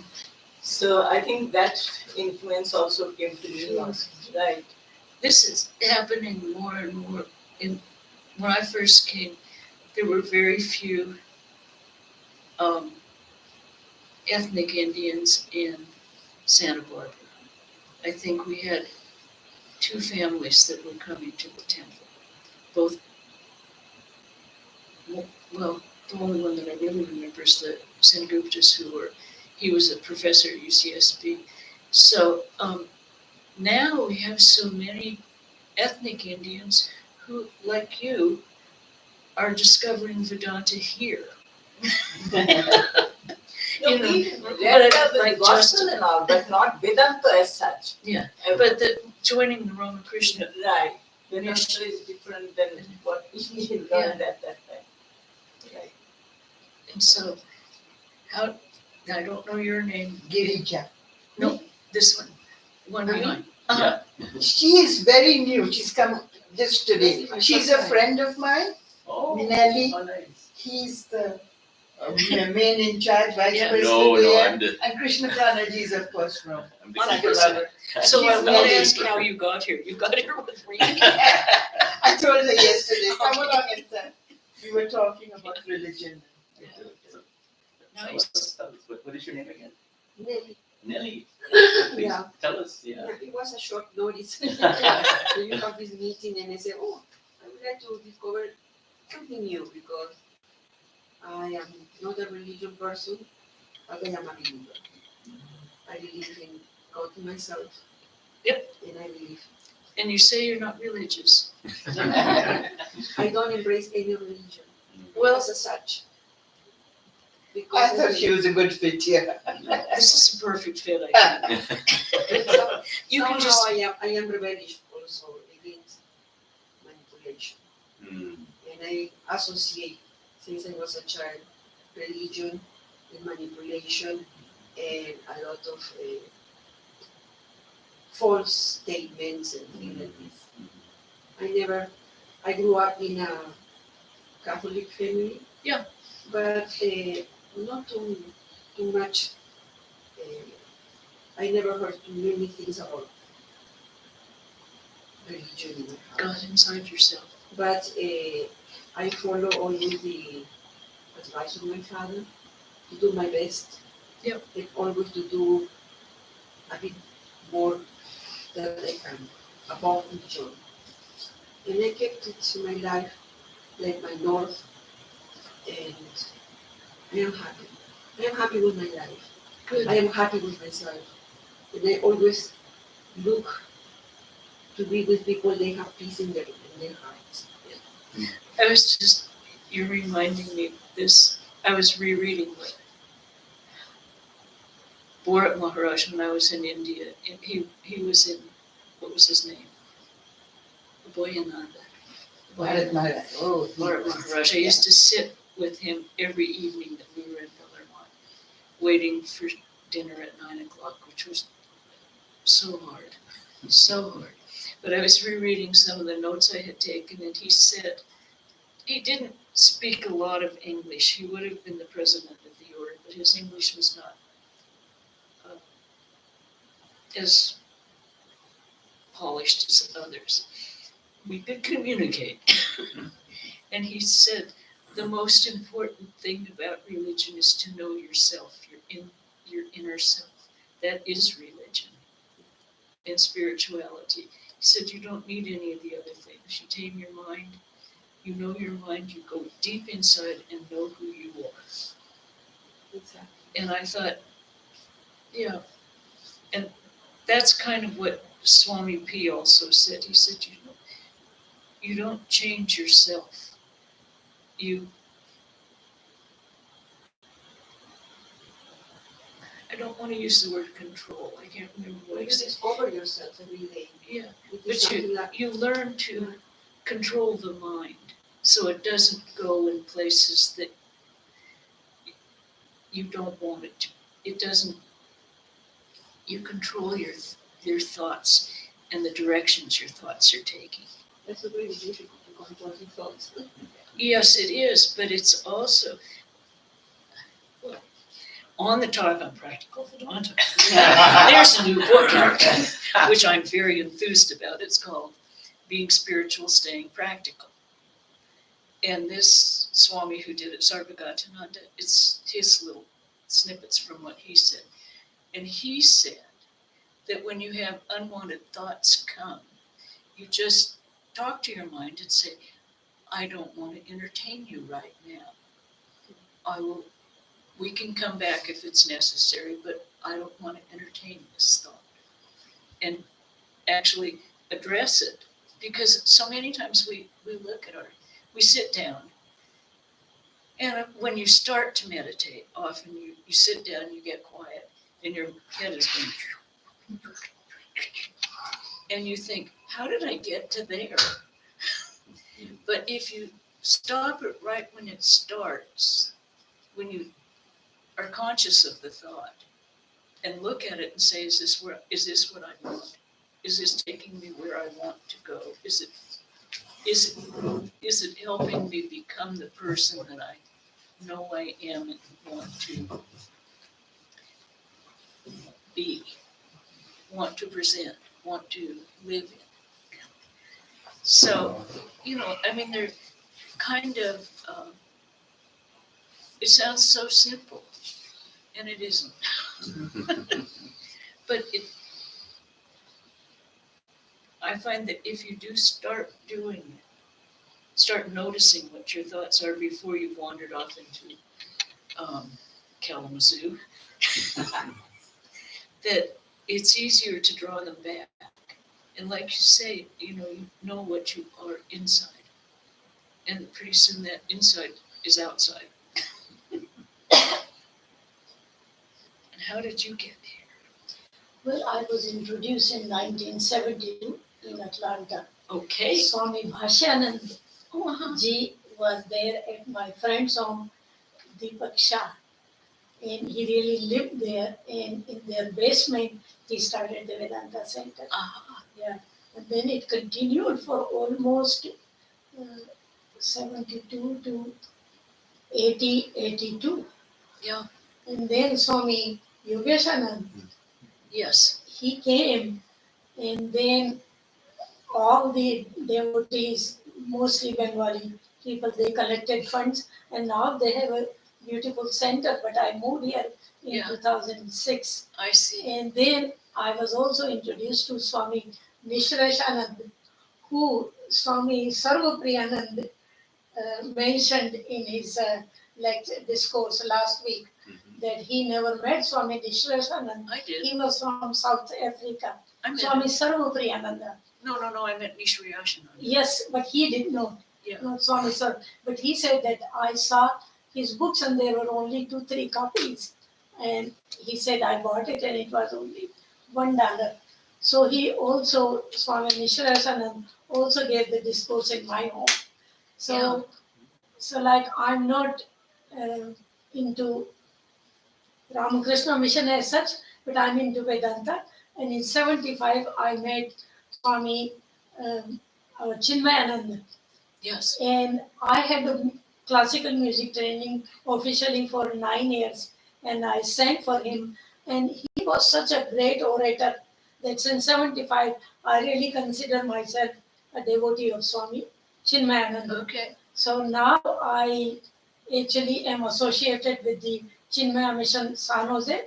So I think that influence also came to me also, right? This is happening more and more. When I first came, there were very few ethnic Indians in Santa Barbara. I think we had 2 families that were coming to the temple. Both, well, the only one that I really remember is the Senguptas he was a professor at UCSB. So now we have so many ethnic Indians who, like you, are discovering Vedanta here. No, You know, we but read it's the like gospel just- and all, but not Vedanta as such. Yeah, but joining the Ramakrishna, Right. Vedanta is different than what we learned at that time. Right. and so, how, I don't know your name, Girija. this one Really? behind. Yeah. She is very new. She's come just today. She's a friend of mine. Oh, Nelly. oh, nice. He's the main in charge, vice Yeah. president No, there. I'm the, And Krishnaprana ji is of course from I'm the On the keeper. person. So I She's won't Nelly. ask how you got here. You got here with me. I told her yesterday, come along and we were talking about religion. I told her. Nice. What is your name again? Nelly. Nelly. Please Yeah. tell us, yeah. Yeah, it was a short notice. So you have this meeting and I say, oh, I would like to discover something new because I am not a religion person, but I am a believer. I believe in God myself. Yep. And I believe. And you say you're not religious. I don't embrace any religion Well, as such. I Because thought she was a good fit here. this is a perfect fit, I think. You can somehow just, I am rebellious also against manipulation. Hmm. And I associate, since I was a child, religion and manipulation and a lot of false statements and things like this. I grew up in a Catholic family. Yeah. But not too much. I never heard too many things about religion in my house. God inside yourself. But I follow always the advice of my father to do my best. Yep. And always to do a bit more that I can above religion. And I kept it in my life like my north, and I am happy. I am happy with my life. Good. I am happy with myself. They always look to be with people they have peace in their hearts. I was just, you're reminding me of this. I was rereading what Bharat Maharaj when I was in India. And he was in, what was his name? Abhayananda. Bharat Maharaj. Oh, Bharat Maharaj. I used to sit with him every evening that we were in Bellarmine, waiting for dinner at 9:00, which was so hard, so hard. But I was rereading some of the notes I had taken, and he said, he didn't speak a lot of English. He would have been the president of the order, but his English was not as polished as others. We could communicate. And he said, the most important thing about religion is to know yourself, your inner self. That is religion and spirituality. He said, you don't need any of the other things. You tame your mind, you know your mind, you go deep inside and know who you are. Exactly. And I thought, yeah, and that's kind of what Swami P also said. He said, you don't change yourself. I don't want to use the word control. I can't remember what You he said. discover yourself every day. Yeah, It is but something like you learn to control the mind so it doesn't go in places that you don't want it to. It doesn't, you control your thoughts and the directions your thoughts are taking. that's really difficult to control your thoughts. Yes, it is, but it's also, well, on the talk on practical Vedanta. There's a new book out, which I'm very enthused about. It's called Being Spiritual, Staying Practical. And this Swami who did it, Sarvagatananda, it's his little snippets from what he said. And he said that when you have unwanted thoughts come, you just talk to your mind and say, I don't want to entertain you right now. We can come back if it's necessary, but I don't want to entertain this thought. And actually address it. Because so many times we look at we sit down, and when you start to meditate, often you sit down and you get quiet, and your head is going, and you think, how did I get to there? But if you stop it right when it starts, when you are conscious of the thought, and look at it and say, is this what I want? Is this taking me where I want to go? Is it helping me become the person that I know I am and want to be, want to present, want to live in? So, I mean, they're kind of, it sounds so simple, and it isn't. But I find that if you do start doing it, start noticing what your thoughts are before you've wandered off into Kalamazoo, that it's easier to draw them back. And like you say, you know what you are inside. And pretty soon that inside is outside. And how did you get here? Well, I was introduced in 1972 in Atlanta. Okay. Swami Bhashyanand Oh, ji was there at my friend's home, Deepak Shah. And he really lived there, and in their basement, he started the Vedanta Center. Yeah. And then it continued for almost 72 to 82. Yeah. And then Swami Yogeshanand, Yes. he came, and then all the devotees, mostly Bengali people, they collected funds, and now they have a beautiful center. But I moved here in Yeah. 2006. I see. And then I was also introduced to Swami Nishrashanand, who Swami Sarvapriyanand mentioned in his discourse last week, that he never met Swami Nishreshanand. I did. He was from South Africa. I met Swami him. Sarvapriyananda. No, I met Nishri Ashanand. Yes, but he didn't know. Yeah. Not Swami Sar. But he said that I saw his books and there were only 2-3 copies. And he said I bought it and it was only $1. So he also, Swami Nishreshanand also gave the discourse in my home. So, so like I'm not into Ramakrishna mission as such, but I'm into Vedanta. And in 75, I met Swami Chinmayananda. Yes. And I had a classical music training officially for 9 years. And I sang for him. And he was such a great orator that since 75, I really consider myself a devotee of Swami Chinmayananda. Okay. So now I actually am associated with the Chinmaya Mission San Jose.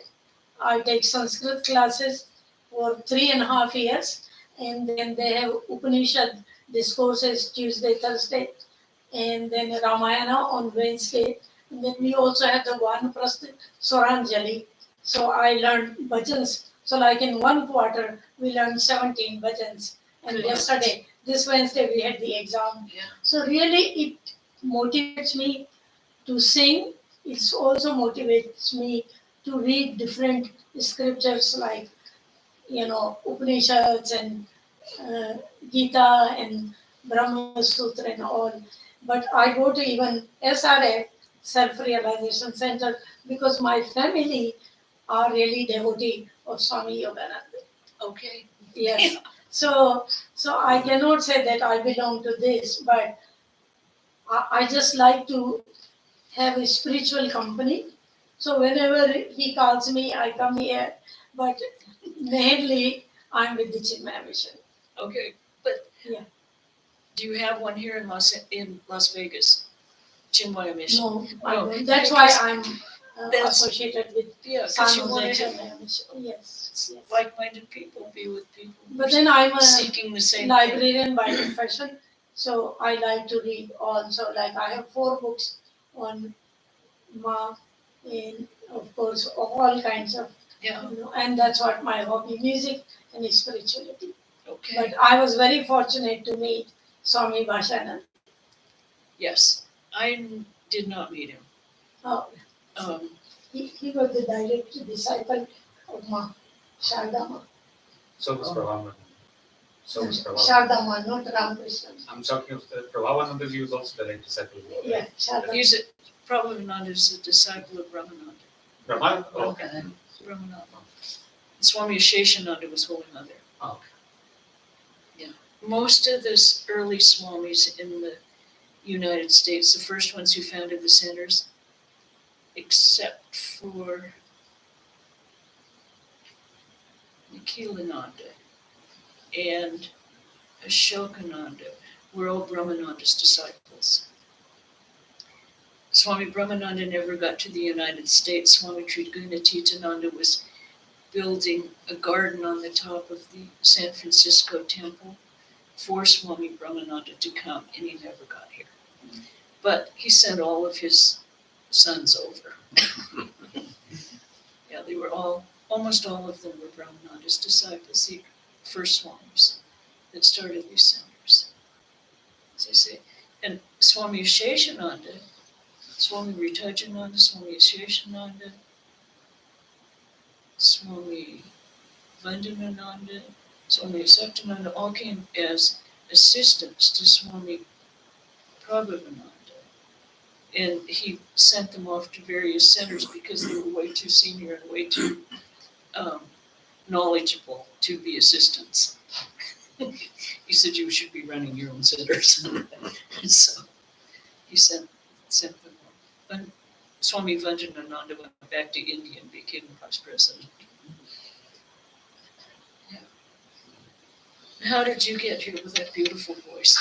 I take Sanskrit classes for 3.5 years, and then they have Upanishad discourses Tuesday, Thursday, and then Ramayana on Wednesday. And then we also have the Vanaprastha Swaranjali. So I learned bhajans. So like in 1 quarter, we learned 17 bhajans. And Good. yesterday, this Wednesday, we had the exam. Yeah. So really, it motivates me to sing. It also motivates me to read different scriptures like, Upanishads and Gita and Brahma Sutra and all. But I go to even SRA, Self-Realization Center, because my family are really devotee of Swami Yogananda. Okay. Yes. So I cannot say that I belong to this, but I just like to have a spiritual company. So whenever he calls me, I come here. But mainly, I'm with the Chinmaya Mission. Okay. But Yeah. do you have one here in Las Vegas? Chinmaya Mission. No, I No, don't. That's why I'm That's- associated with Yeah, San because you Jose want to Chinmaya Mission. Yes. Yes. like-minded people, be with people But then I'm a seeking the same thing. librarian by profession, so I like to read also. Like I have 4 books on Ma, and of course all kinds of, Yeah. and that's what my hobby, music and spirituality. Okay. But I was very fortunate to meet Swami Bhashanand. Yes. I did not meet him. Oh, Um, he was the direct disciple of Ma, Shardama. So was Prabhavananda. So was Prabhavananda. Shardama, not Ramakrishna. I'm talking of the Prabhavananda, he was also the direct disciple. Yeah, Shardama. he's Prabhupada is a disciple of Ramananda. Brahman? Oh, okay. Ramananda. Swami Sheshananda was Holy Mother. Oh, okay. Most of the early Swamis in the United States, the first ones who founded the centers, except for Nikhilananda and Ashokananda, were all Brahmananda's disciples. Swami Brahmananda never got to the United States. Swami Trigunatitananda was building a garden on the top of the San Francisco temple for Swami Brahmananda to come, and he never got here. But he sent all of his sons over. Yeah, they were almost all of them were Brahmananda's disciples, the first Swamis that started these centers, as I say. And Swami Sheshananda, Swami Ritajananda, Swami Sheshananda, Swami Vandanananda, Swami Asaktananda all came as assistants to Swami Prabhupada. And he sent them off to various centers because they were way too senior and way too knowledgeable to be assistants. He said you should be running your own centers. And so he sent them off. And Swami Vandanananda went back to India and became vice president. Yeah. How did you get here with that beautiful voice?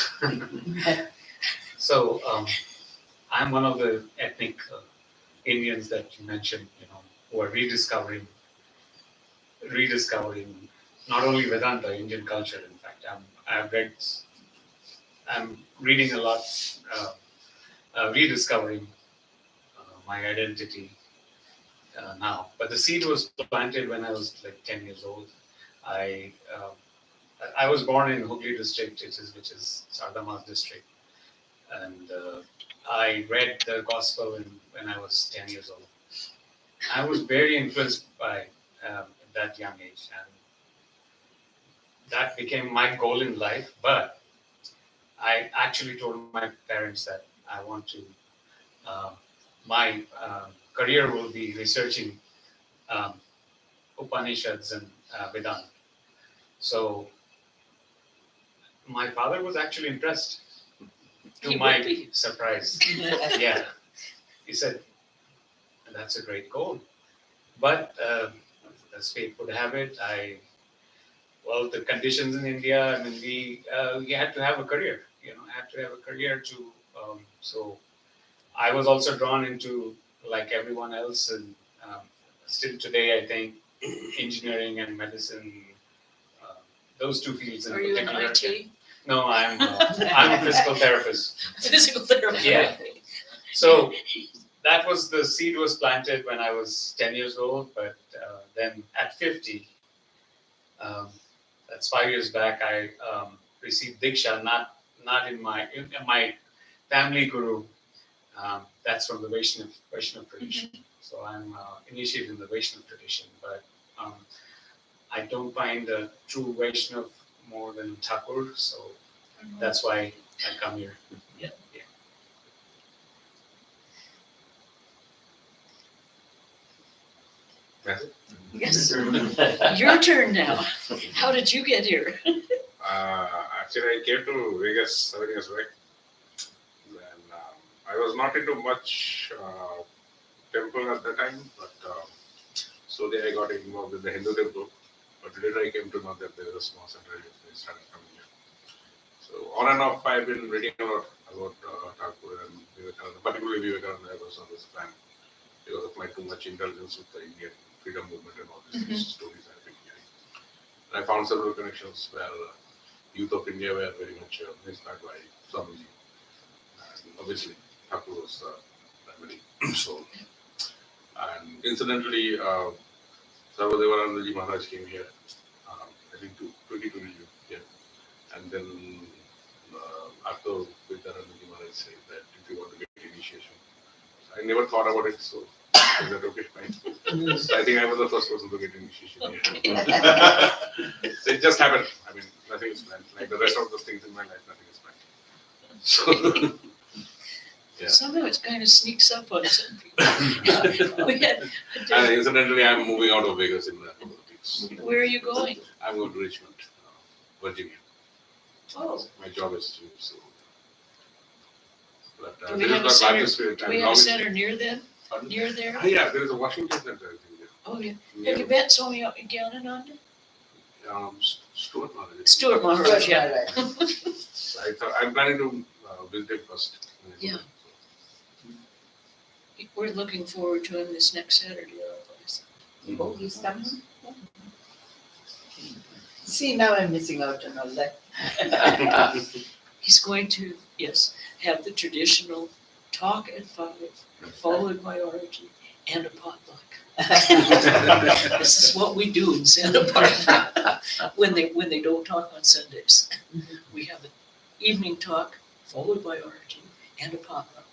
So, I'm one of the ethnic Indians that you mentioned, who are rediscovering not only Vedanta, Indian culture. In fact, I'm reading a lot, rediscovering my identity now. But the seed was planted when I was like 10 years old. I I was born in Hooghly district, which is Sardamas district, and I read the gospel when I was 10 years old. I was very influenced by at that young age, and that became my goal in life. But I actually told my parents that I want to, my career will be researching um, Upanishads and Vedanta. So my father was actually impressed, to He my would be. surprise. Yeah, he said, "That's a great goal." But as fate would have it, well, the conditions in India, I mean, we had to have a career. I had to have a career to. So I was also drawn into, like everyone else, and still today, I think engineering and medicine, uh, those two fields in Are you in particular. IT? No, I'm a physical therapist. Physical therapy? Yeah. So that was the seed was planted when I was 10 years old, but then at 50, that's 5 years back, I received Diksha, not in my family guru. That's from the Vaishnav tradition. So I'm initiated in the Vaishnav tradition, but I don't find a true Vaishnav more than Thakur, so that's why I come here. Yeah. Yes. Your turn now. How did you get here? Actually, I came to Vegas 7 years back. Then I was not into much temple at the time, but slowly I got involved in the Hindu temple. But later I came to know that there was a small center. I started coming here. So on and off, I've been reading a lot about Thakur and Vivekananda. Particularly Vivekananda, I was on this fan because of my too much indulgence with the Indian freedom movement and all these stories I've been hearing. And I found several connections where youth of India were very much inspired by Swamiji. And obviously, Thakur was primary. So, and incidentally, Sarvadevanandaji Maharaj came here, I think 2022, yeah. And then after Vivekanandaji Maharaj said that if you want to get initiation, I never thought about it, so is that okay? Fine. So I think I was the first person to get initiation here. So it just happened. I mean, nothing is planned. Like the rest of the things in my life, nothing is planned. So, yeah. Somehow it kind of sneaks up on some people. And incidentally, I'm moving out of Vegas in a couple of weeks. Where are you going? I'm going to Richmond, Virginia. Oh, My job is to, so. But do we this have a is the center? largest field. Do we have a center near then? Near there? Yeah, there is a Washington Center, I think. Yeah. Oh, yeah. Have you met Swami Gyanananda? Stuart Maharaj. Stuart Maharaj, yeah. I'm planning to visit him first. Yeah. We're looking forward to him this next Saturday. Oh, he's coming. See, now I'm missing out on all that. He's going to, yes, have the traditional talk at 5, followed by orgy and a potluck. This is what we do in Santa Barbara when they don't talk on Sundays. We have an evening talk followed by orgy and a potluck.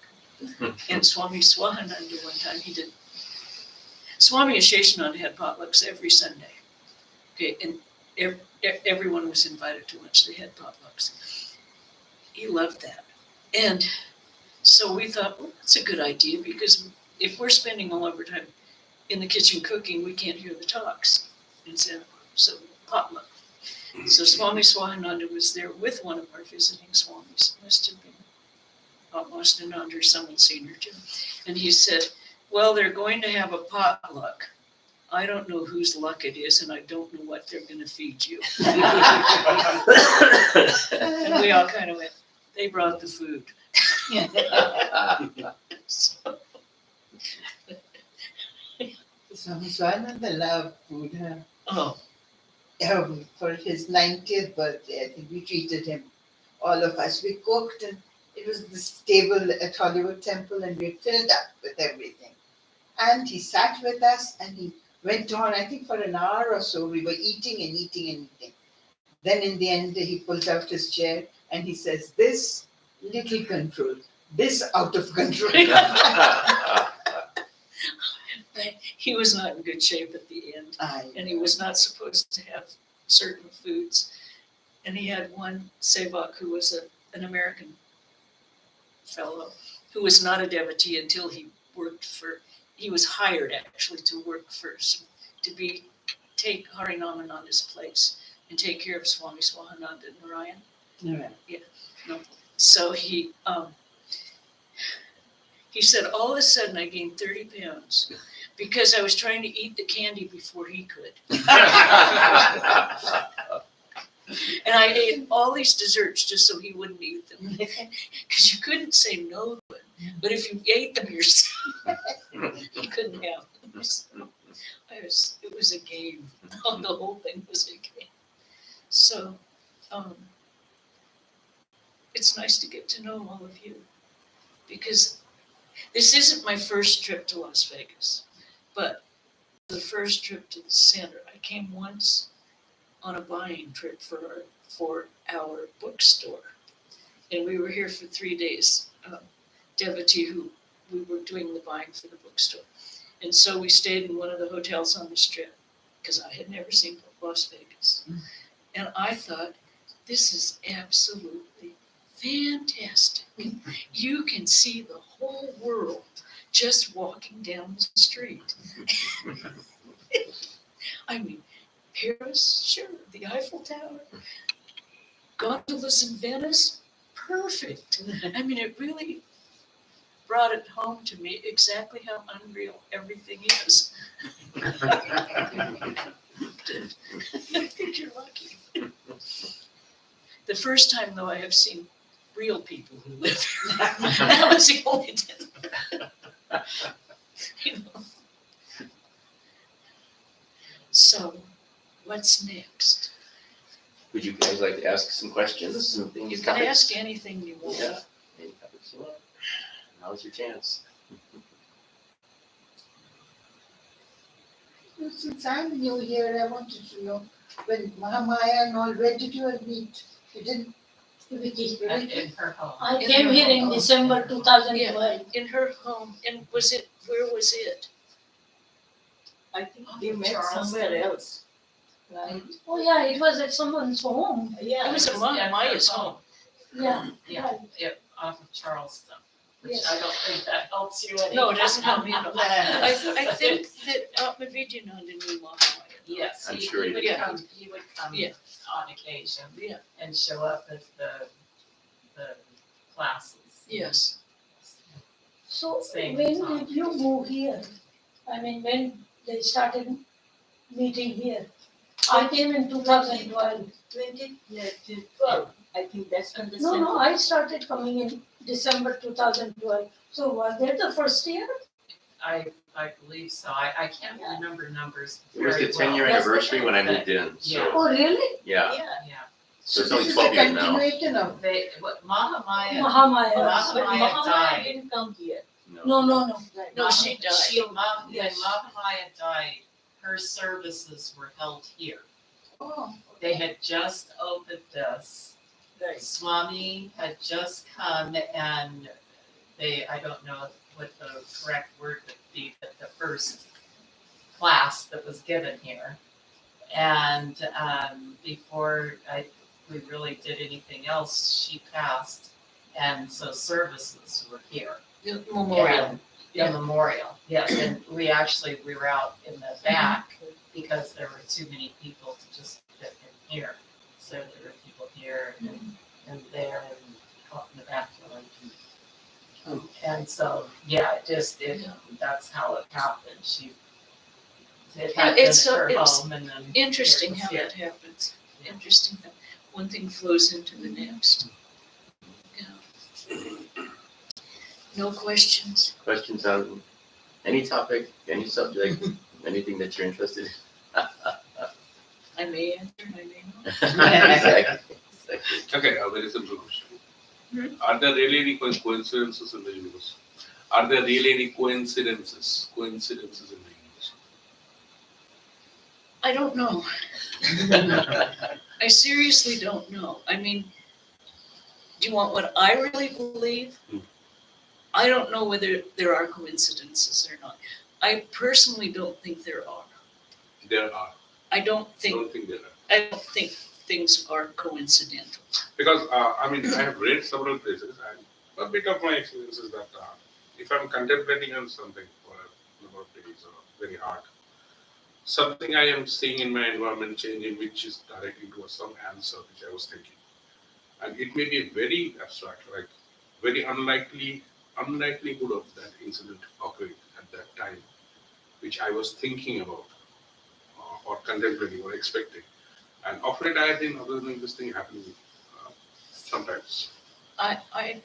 And Swami Swahananda one time he did. Swami Asheshananda had potlucks every Sunday. Okay, and everyone was invited to lunch. They had potlucks. He loved that, and so we thought, well, that's a good idea because if we're spending all of our time in the kitchen cooking, we can't hear the talks in Santa Barbara. So potluck. So Swami Swahananda was there with one of our visiting swamis. Must have been Atmastananda or someone senior too. And he said, well, they're going to have a potluck. I don't know whose luck it is, and I don't know what they're going to feed you. And we all kind of went, they brought the food. So, Swami Swananda loved food. oh, For his 90th birthday, I think we treated him, all of us. We cooked, and it was this table at Hollywood Temple, and we filled up with everything. And he sat with us and he went on, I think for an hour or so, we were eating and eating and eating. Then in the end, he pulls out his chair and he says, this little control, this out of control. He was not in good shape at the end, and he was not supposed to have certain foods. And he had one sevak who was an American fellow who was not a devotee until he was hired actually to work first, to take Harinandan's place and take care of Swami Swahananda and Narayan. Narayan. Yeah. No. So he said, all of a sudden I gained 30 pounds because I was trying to eat the candy before he could. And I ate all these desserts just so he wouldn't eat them. Because you couldn't say no to it. But if you ate them yourself, you couldn't have them. It was a game. The whole thing was a game. So it's nice to get to know all of you. Because this isn't my first trip to Las Vegas, but the first trip to the center. I came once on a buying trip for our bookstore. And we were here for 3 days. Devotee who we were doing the buying for the bookstore. And so we stayed in one of the hotels on the Strip because I had never seen Las Vegas. And I thought, this is absolutely fantastic. You can see the whole world just walking down the street. I mean, Paris, sure, the Eiffel Tower, gondolas in Venice, perfect. I mean, it really brought it home to me exactly how unreal everything is. I think you're lucky. The first time, though, I have seen real people who live here. That was the only time. You know. So, what's next? Would you guys like to ask some questions? You can ask anything you want. Yeah. Any topics you want? Now's your chance. Since I'm new here, I wanted to know, when Mahamaya and all, where did you all meet? You didn't? Vicky. In her home. I came here in December 2012. In her home, and where was it? I think they met somewhere else, right? Oh yeah, it was at someone's home. Yeah. It was at Maya's home. Yeah. Yeah, right. off of Charleston, which Yes. I don't think that helps you any. No, it doesn't help me at all. I think that Vidyananda knew Mahamaya. Yes, I'm he sure he would did. come, Yeah. on occasion Yeah. and show up at the classes. Yes. So Same when time. did you move here? I mean, when they started meeting here? I came in 2012. 2012, I think that's when the No, I started coming in December 2012. So was that the first year? I believe so. I can't remember numbers It was the very well. 10-year That's the anniversary when I thing. moved in, Yeah. so, Oh, really? yeah. Yeah. So it's this only is 12 a years now. continuation of, Mahamaya, Mahamaya. But Mahamaya Mahamaya died. didn't come here. No. No, she died. When Yes. Mahamaya died, her services were held here. oh, They had just opened this. Right. Swami had just come and I don't know what the correct word would be, but the first class that was given here. And before we really did anything else, she passed. And so services were here. The memorial. And the memorial, yes. And we were out in the back because there were too many people to just fit in here. So there were people here and there and out in the backyard. And so, yeah, that's how it happened. It had been It's at her it's home and then. Interesting it was how here. that happens. Interesting how one thing flows into the next. Yeah. No questions. Questions on any topic, any subject, anything that you're interested in? I may answer, I may not. Exactly. Okay, a very simple question. Hmm? Are there really any coincidences in the universe? Are there really any coincidences? Coincidences in the universe? I don't know. I seriously don't know. I mean, do you want what I really believe? I don't know whether there are coincidences or not. I personally don't think there are. There are. I don't Don't think think there are. I don't think things are coincidental. Because, I mean, I have read several places, and a bit of my experience is that if I'm contemplating on something for a number of days or very hard, something I am seeing in my environment changing, which is directly towards some answer which I was thinking. And it may be very abstract, like very unlikelihood of that incident occurring at that time, which I was thinking about or contemplating or expecting. And often I have been observing this thing happening sometimes. I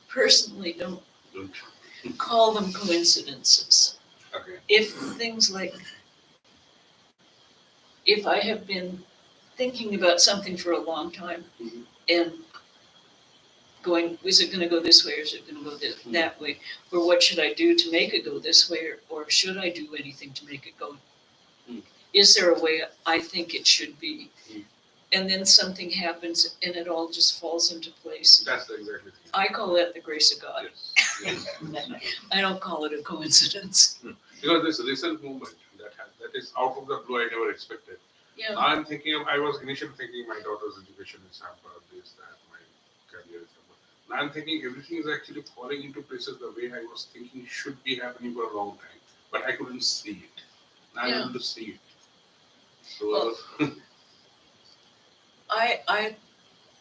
personally don't Don't. call them coincidences. Okay. If things like, if I have been thinking about something for a long time Mhm. and going, is it gonna go this way or is it gonna go that way? Or what should I do to make it go this way, or should I do anything to make it go? Mm. Is there a way I think it should be? Mm. And then something happens and it all just falls into place. That's the exactly thing. I call that the grace of God. Yes. Yes. I don't call it a coincidence. Because this recent movement that is out of the blue, I never expected. Yeah, I'm thinking I was initially thinking my daughter's education is hampered, this, that, my career is hampered. Now I'm thinking everything is actually falling into places the way I was thinking should be happening for a long time, but I couldn't see it. Now I'm Yeah. able to see it. So Well,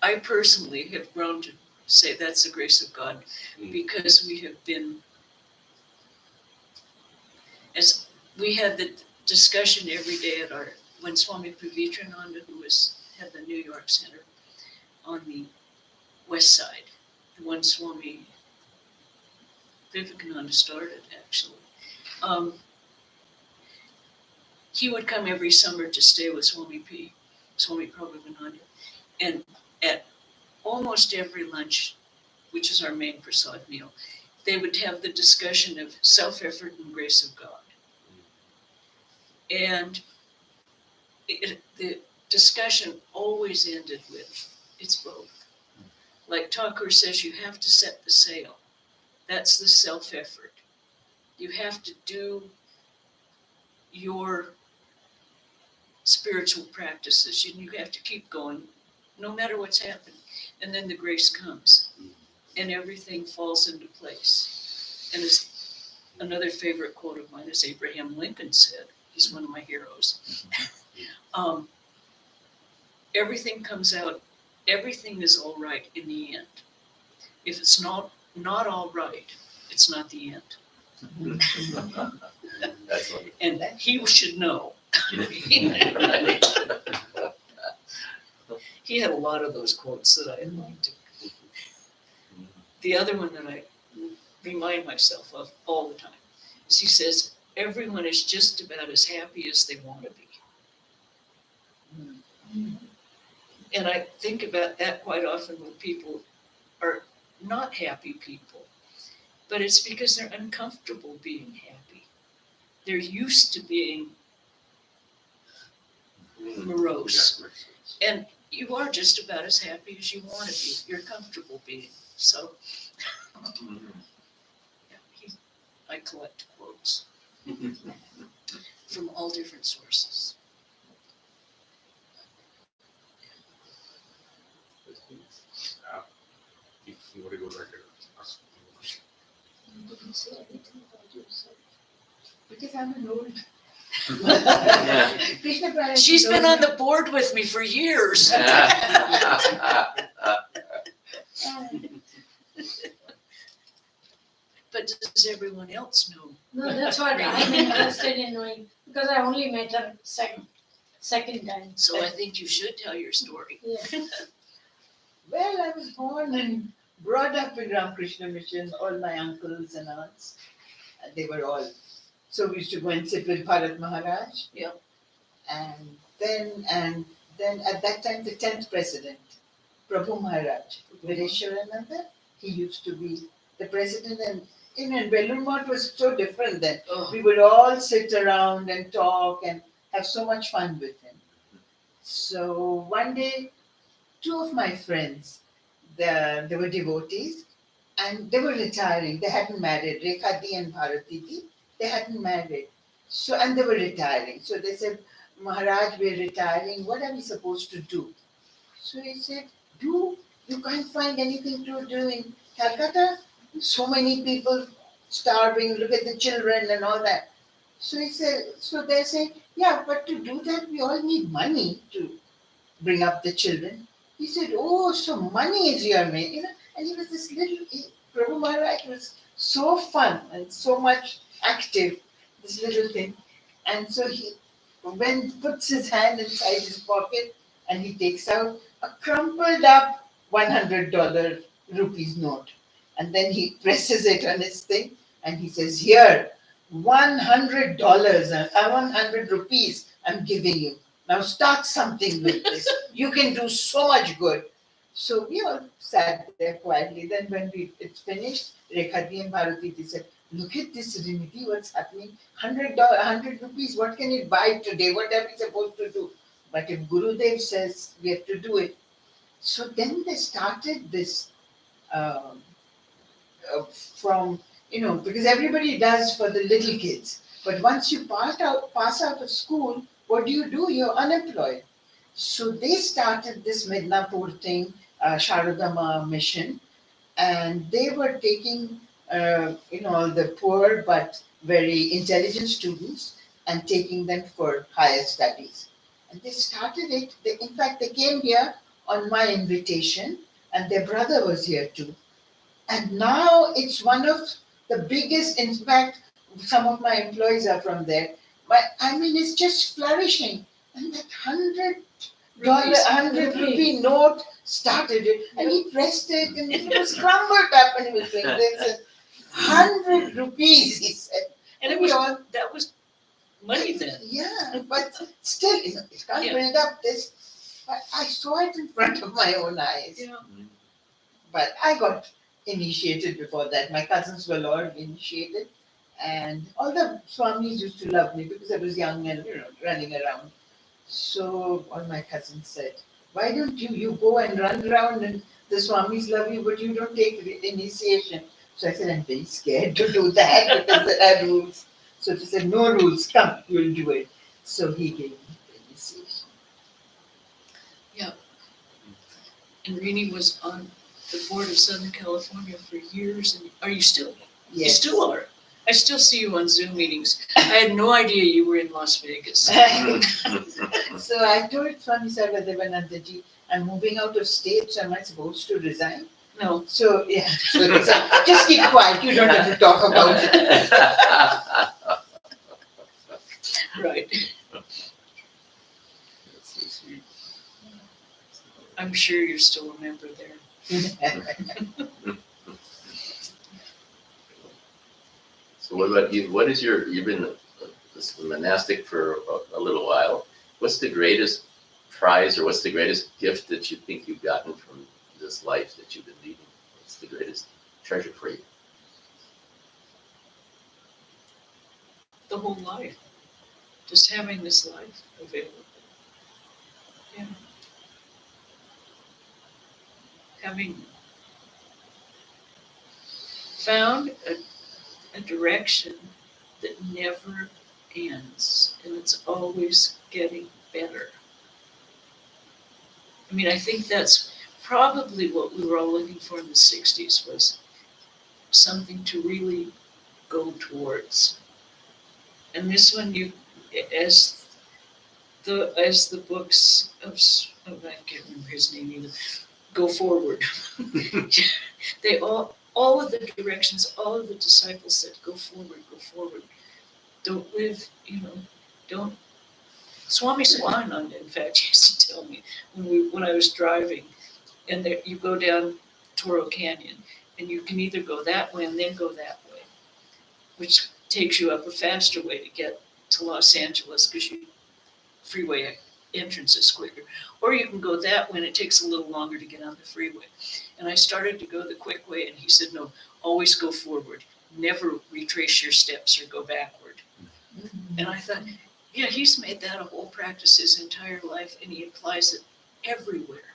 I personally have grown to say that's the grace of God, because we have been, as we had the discussion every day at our, when Swami Pravitrananda, who had the New York Center on the west side, the one Swami Vivekananda started actually. He would come every summer to stay with Swami Prabhupada, and at almost every lunch, which is our main prasad meal, they would have the discussion of self-effort and grace of God. And the discussion always ended with, it's both. Like Thakur says, you have to set the sail. That's the self-effort. You have to do your spiritual practices. You have to keep going, no matter what's happening. And then the grace comes, and everything falls into place. And it's another favorite quote of mine, as Abraham Lincoln said. He's one of my heroes. Everything comes out. Everything is all right in the end. If it's not all right, it's not the end. That's what. And he should know. He had a lot of those quotes that I liked. The other one that I remind myself of all the time is he says, everyone is just about as happy as they want to be. And I think about that quite often when people are not happy people, but it's because they're uncomfortable being happy. They're used to being morose. that makes sense. And you are just about as happy as you want to be. You're comfortable being. So, yeah, I collect quotes from all different sources. If somebody would like to ask a question. You didn't say anything about yourself. Because I'm an old. Yeah. Krishnaprana. She's been on the board with me for years. But does everyone else know? No, that's what I'm interested in knowing, because I only met her second time. So I think you should tell your story. Yeah. Well, I was born and brought up in Ramakrishna Mission, all my uncles and aunts. They were all. So we used to go and sit with Bharat Maharaj. Yeah. And then at that time, the 10th president, Prabhu Maharaj, Vireshwarananda, he used to be the president, and in Belur it was so different then. Oh, We would all sit around and talk and have so much fun with him. So one day, two of my friends, they were devotees and they were retiring. They hadn't married. Rekhati and Bharatidi, they hadn't married. So, and they were retiring. So they said, Maharaj, we're retiring. What are we supposed to do? So he said, you can't find anything to do in Calcutta? So many people starving, look at the children and all that. So he said, so they say, yeah, but to do that, we all need money to bring up the children. He said, oh, so money is your main, and he was this little, Prabhu Maharaj was so fun and so much active, this little thing. And so he puts his hand inside his pocket and he takes out a crumpled up $100 rupees note. And then he presses it on his thing and he says, here, $100, 100 rupees I'm giving you. Now start something with this. You can do so much good. So we all sat there quietly. Then when it's finished, Rekhati and Bharati said, look at this Rinidhi, what's happening? $100 rupees, what can it buy today? What are we supposed to do? But if Gurudev says we have to do it. So then they started this from, because everybody does for the little kids. But once you pass out of school, what do? You're unemployed. So they started this Midnapur thing, Sharadama mission, and they were taking, all the poor but very intelligent students and taking them for higher studies. And they started it. In fact, they came here on my invitation, and their brother was here too. And now it's one of the biggest, in fact, some of my employees are from there. But I mean, it's just flourishing. And that $100 rupee note started it, and he pressed it, and it was crumbled up, and he was doing this. And 100 rupees, he said. and that was money then. Yeah, but still, you can't build up this. But I saw it in front of my own eyes. Yeah. But I got initiated before that. My cousins were all initiated. And all the Swamis used to love me because I was young and, running around. So all my cousins said, why don't you go and run around and the Swamis love you, but you don't take initiation. So I said, I'm very scared to do that because there are rules. So she said, no rules, come, you'll do it. So he gave me the initiation. And Rini was on the board of Southern California for years. And are you still? Yes. You still are. I still see you on Zoom meetings. I had no idea you were in Las Vegas. So I told Swami Sarvadevanandaji, I'm moving out of state, so am I supposed to resign? No. So, yeah, so just keep quiet, you don't have to talk about it. Right. I'm sure you're still a member there. So what about you? You've been a monastic for a little while. What's the greatest prize or what's the greatest gift that you think you've gotten from this life that you've been leading? What's the greatest treasure for you? The whole life. Just having this life available. Yeah. Having found a direction that never ends, and it's always getting better. I mean, I think that's probably what we were all looking for in the 60s, was something to really go towards. And this one, as the books of I can't remember his name either, go forward. They all of the directions, all of the disciples said, go forward, go forward. Don't live, don't. Swami Swanand, in fact, used to tell me when I was driving, and there, you go down Toro Canyon, and you can either go that way and then go that way, which takes you up a faster way to get to Los Angeles because freeway entrance is quicker. Or you can go that way and it takes a little longer to get on the freeway. And I started to go the quick way, and he said, no, always go forward. never retrace your steps or go backward. And I thought, yeah, he's made that a whole practice his entire life, and he applies it everywhere.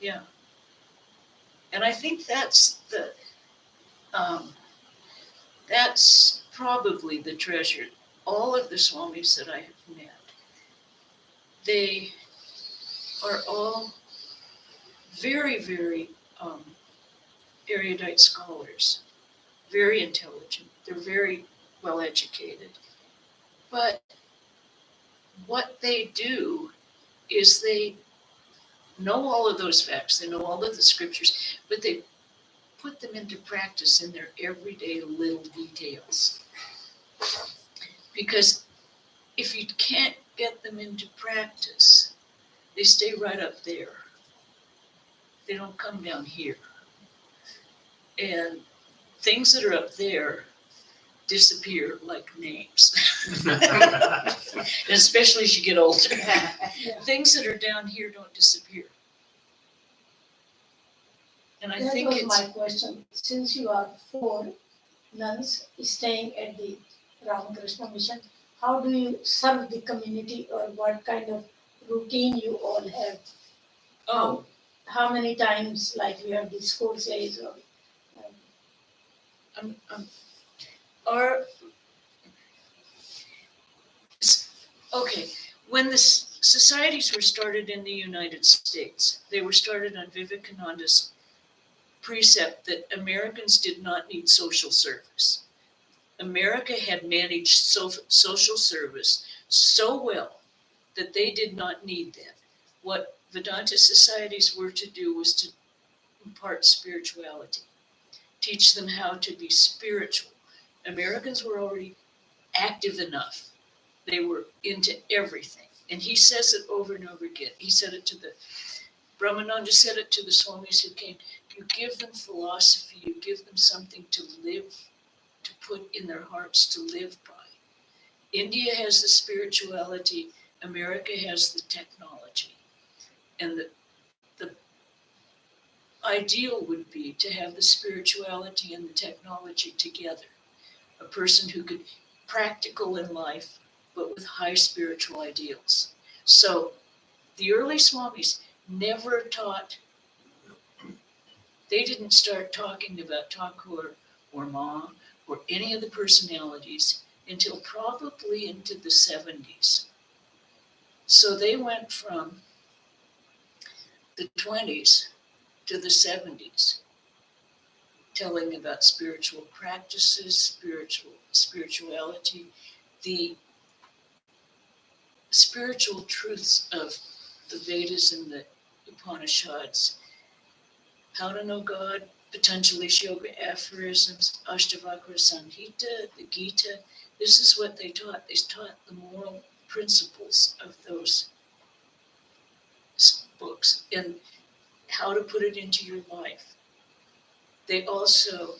Yeah. And I think that's probably the treasure. All of the swamis that I have met, they are all very, very erudite scholars, very intelligent. They're very well educated. But what they do is they know all of those facts, they know all of the scriptures, but they put them into practice in their everyday little details. Because if you can't get them into practice, they stay right up there. They don't come down here. And things that are up there disappear like names. Especially as you get older. Things that are down here don't disappear. And I That think was it's my question. Since you are 4 nuns staying at the Ramakrishna mission, how do you serve the community, or what kind of routine you all have? oh How many times, like you have these courses, or our okay, when the societies were started in the United States, they were started on Vivekananda's precept that Americans did not need social service. America had managed social service so well that they did not need that. What Vedanta societies were to do was to impart spirituality, teach them how to be spiritual. Americans were already active enough. They were into everything. And he says it over and over again. He said it to Brahmananda said it to the swamis who came. You give them philosophy, you give them something to live, to put in their hearts to live by. India has the spirituality, America has the technology. And the ideal would be to have the spirituality and the technology together. A person who could practical in life, but with high spiritual ideals. So the early swamis never taught, they didn't start talking about Thakur or Ma or any of the personalities until probably into the 70s. So they went from the 20s to the 70s, telling about spiritual practices, spirituality, the spiritual truths of the Vedas and the Upanishads, how to know God, Patanjali's yoga aphorisms, Ashtavakra Samhita, the Gita. This is what they taught. They taught the moral principles of those books and how to put it into your life. They also,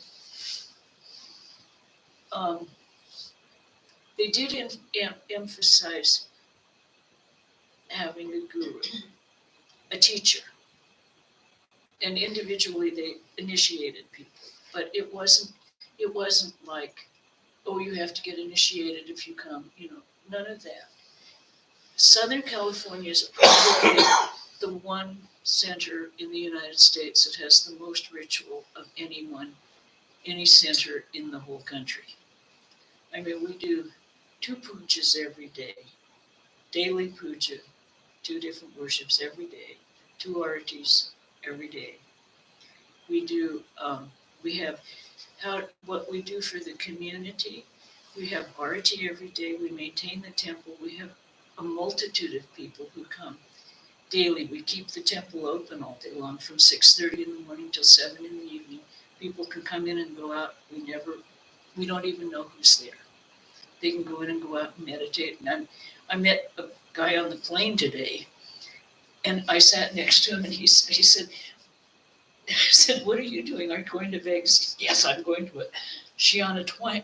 they did emphasize having a guru, a teacher. And individually they initiated people, but it wasn't like, oh, you have to get initiated if you come, none of that. Southern California is probably the one center in the United States that has the most ritual of any center in the whole country. I mean, we do 2 pujas every day, daily puja, 2 different worships every day, 2 aratis every day. We do, we have what we do for the community. We have arati every day. We maintain the temple. We have a multitude of people who come daily. We keep the temple open all day long from 6:30 in the morning till 7 in the evening. People can come in and go out. We don't even know who's there. They can go in and go out and meditate. And I met a guy on the plane today, and I sat next to him, and he said, I said, what are you doing? Are you going to Vegas? Yes, I'm going to a Shania Twain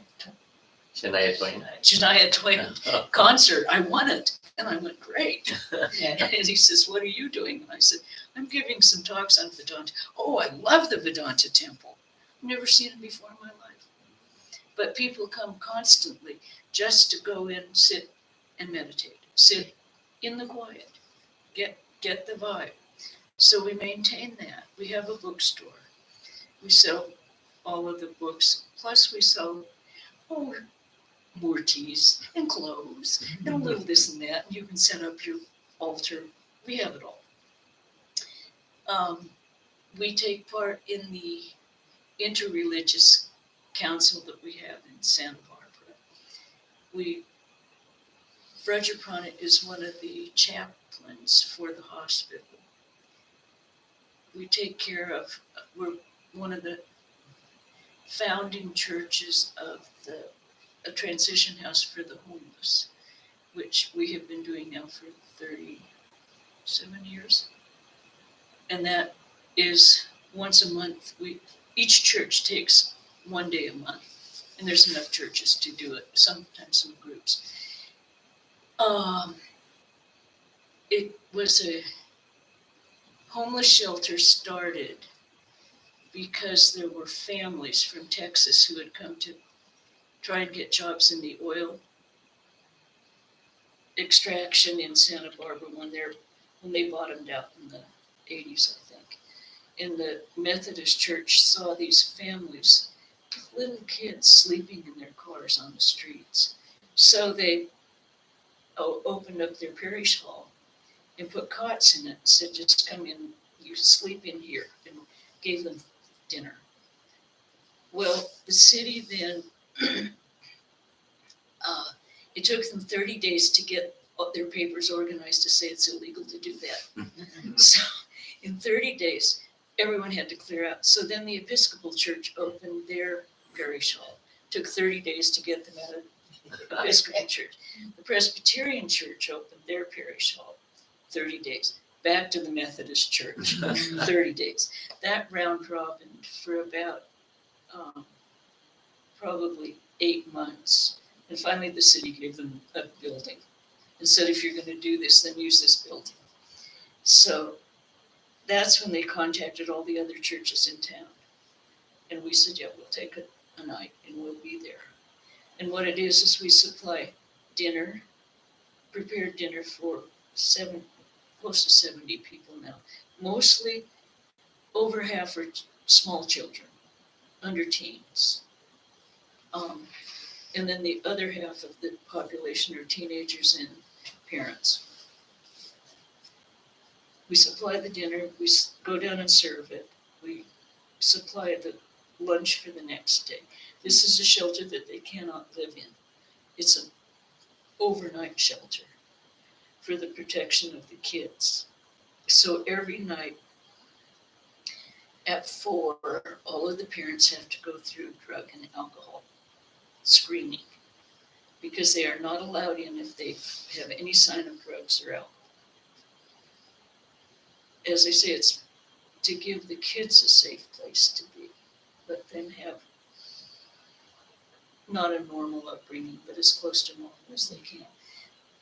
concert. I won it. And I went, great. Yeah. And he says, what are you doing? And I said, I'm giving some talks on Vedanta. Oh, I love the Vedanta temple. I've never seen it before in my life. But people come constantly just to go in, sit and meditate, sit in the quiet, get the vibe. So we maintain that. We have a bookstore. We sell all of the books. Plus we sell murtis and clothes and a little this and that. And you can set up your altar. We have it all. We take part in the interreligious council that we have in Santa Barbara. Pravrajika is one of the chaplains for the hospital. We take care of, we're one of the founding churches of a transition house for the homeless, which we have been doing now for 37 years. And that is once a month. Each church takes one day a month, and there's enough churches to do it, sometimes some groups. It was a homeless shelter started because there were families from Texas who had come to try and get jobs in the oil extraction in Santa Barbara when they bottomed out in the 80s, I think. And the Methodist Church saw these families, little kids sleeping in their cars on the streets. So they opened up their parish hall and put cots in it and said, just come in, you sleep in here, and gave them dinner. Well, the city then, it took them 30 days to get their papers organized to say it's illegal to do that. So in 30 days, everyone had to clear out. So then the Episcopal Church opened their parish hall. Took 30 days to get them out of the Episcopal Church. The Presbyterian Church opened their parish hall. 30 days. Back to the Methodist Church. 30 days. That round robin for about probably 8 months. And finally the city gave them a building and said, if you're going to do this, then use this building. So that's when they contacted all the other churches in town. And we said, yeah, we'll take a night and we'll be there. And what it is we supply dinner, prepared dinner for close to 70 people now. Mostly over half are small children, under teens. And then the other half of the population are teenagers and parents. We supply the dinner, we go down and serve it. We supply the lunch for the next day. This is a shelter that they cannot live in. It's an overnight shelter for the protection of the kids. So every night at 4, all of the parents have to go through drug and alcohol screening because they are not allowed in if they have any sign of drugs or alcohol. As I say, it's to give the kids a safe place to be, let them have not a normal upbringing, but as close to normal as they can.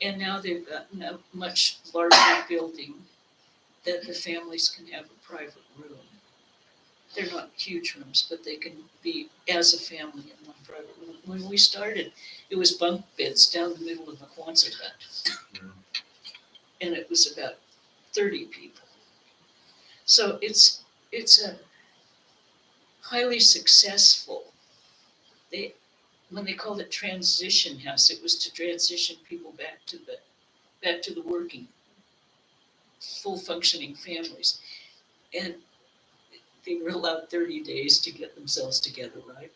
And now they've got a much larger building that the families can have a private room. They're not huge rooms, but they can be as a family in one private room. When we started, it was bunk beds down the middle of the Quonset hut. And it was about 30 people. So it's a highly successful. When they called it transition house, it was to transition people back to the working, full functioning families. And they were allowed 30 days to get themselves together, right?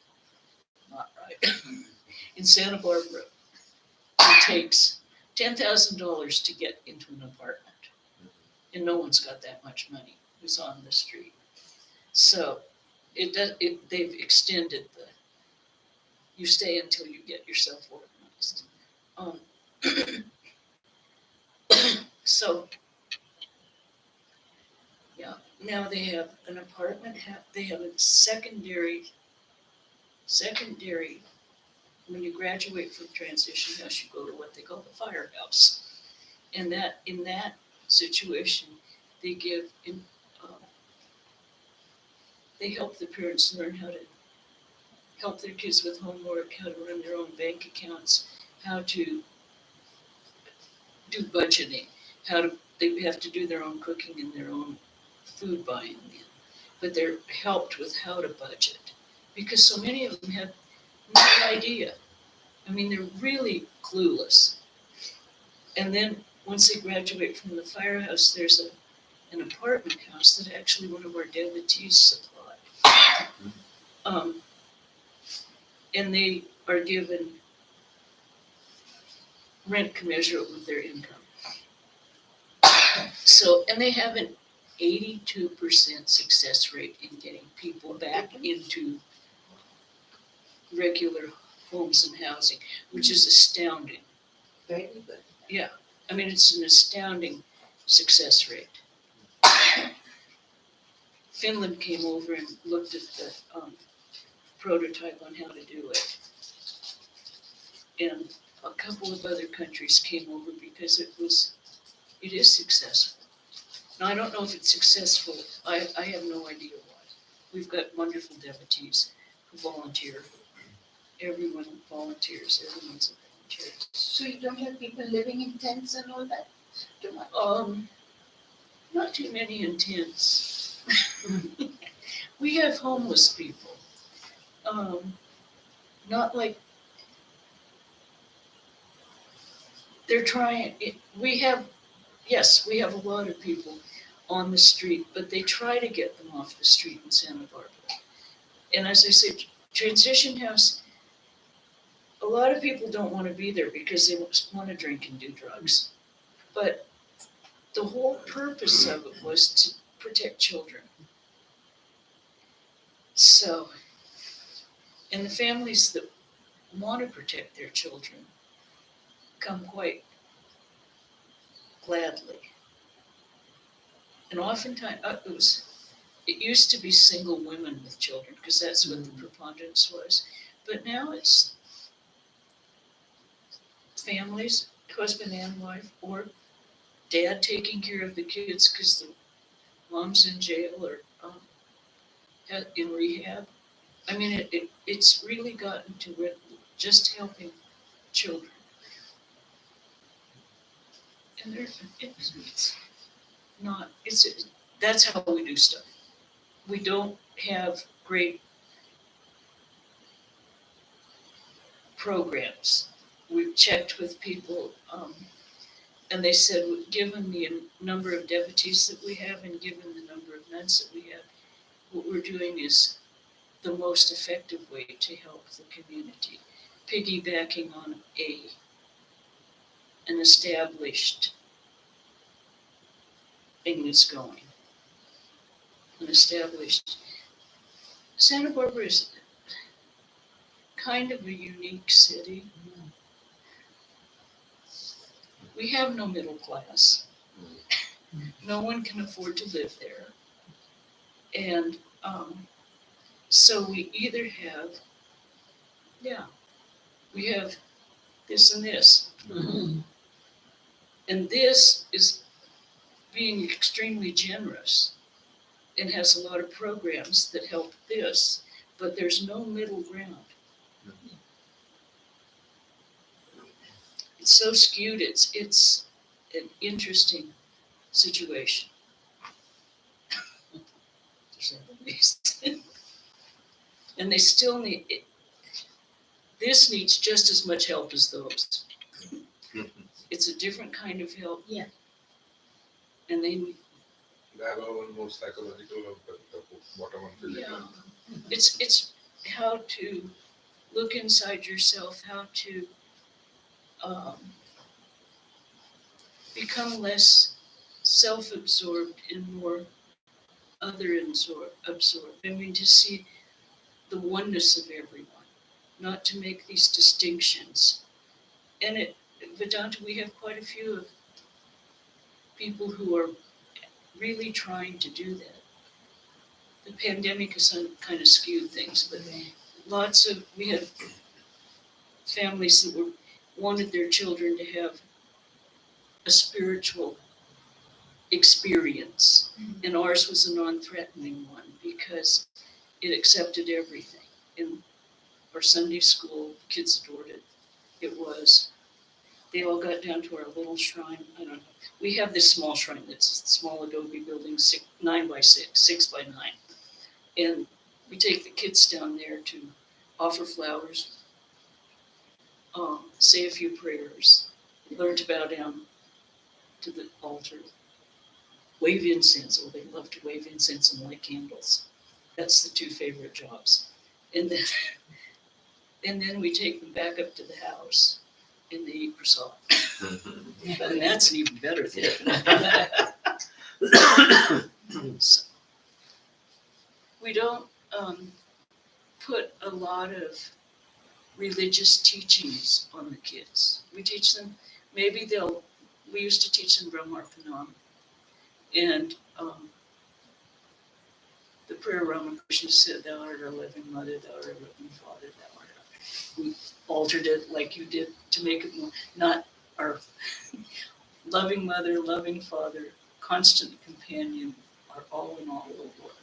Not right. In Santa Barbara, it takes $10,000 to get into an apartment. And no one's got that much money who's on the street. So they've extended you stay until you get yourself organized. So, yeah, now they have an apartment, they have a secondary, when you graduate from transition house, you go to what they call the firehouse. And that in that situation, they help the parents learn how to help their kids with homework, how to run their own bank accounts, how to do budgeting, they have to do their own cooking and their own food buying. But they're helped with how to budget because so many of them have no idea. I mean, they're really clueless. And then once they graduate from the firehouse, there's an apartment house that actually one of our devotees supplied. And they are given rent commensurate with their income. So, and they have an 82% success rate in getting people back into regular homes and housing, which is astounding. Very good. Yeah, I mean, it's an astounding success rate. Finland came over and looked at the prototype on how to do it. And a couple of other countries came over because it is successful. Now, I don't know if it's successful. I have no idea why. We've got wonderful devotees who volunteer. Everyone volunteers. Everyone's a volunteer. So you don't have people living in tents and all that? Too much. Not too many in tents. We have homeless people. Not like they're trying. We have a lot of people on the street, but they try to get them off the street in Santa Barbara. And as I said, transition house, a lot of people don't want to be there because they want to drink and do drugs. But the whole purpose of it was to protect children. So, and the families that want to protect their children come quite gladly. And oftentimes, it used to be single women with children because that's what the preponderance was. But now it's families, husband and wife, or dad taking care of the kids because the mom's in jail or in rehab. I mean, it's really gotten to where just helping children. And that's how we do stuff. We don't have great programs. We've checked with people, and they said, given the number of devotees that we have and given the number of nuns that we have, what we're doing is the most effective way to help the community, piggybacking on an established thing that's going. An established. Santa Barbara is kind of a unique city. We have no middle class. No one can afford to live there. And so we either have, we have this and this. And this is being extremely generous and has a lot of programs that help this, but there's no middle ground. It's so skewed, it's an interesting situation. To say the least. And they still need it. This needs just as much help as those. It's a different kind of help. Yeah. And they have our own more psychological of the bottom one physical. It's how to look inside yourself, how to become less self-absorbed and more other-absorbed. I mean, to see the oneness of everyone, not to make these distinctions. And at Vedanta, we have quite a few of people who are really trying to do that. The pandemic has kind of skewed things, but we had families that wanted their children to have a spiritual experience, and ours was a non-threatening one because it accepted everything. And our Sunday school, kids adored it. They all got down to our little shrine. I don't know. We have this small shrine that's a small adobe building, 9 by 6, 6 by 9. And we take the kids down there to offer flowers, say a few prayers, learn to bow down to the altar, wave incense. Oh, they love to wave incense and light candles. That's the 2 favorite jobs. And then we take them back up to the house and they eat prasad. And that's an even better thing. So, we don't put a lot of religious teachings on the kids. We teach them, we used to teach them Brahmarpanam and the prayer Ramakrishna said, "Thou art our loving mother, thou art our loving father, thou art our." We altered it like you did to make it more, not our loving mother, loving father, constant companion, are all in all, O Lord.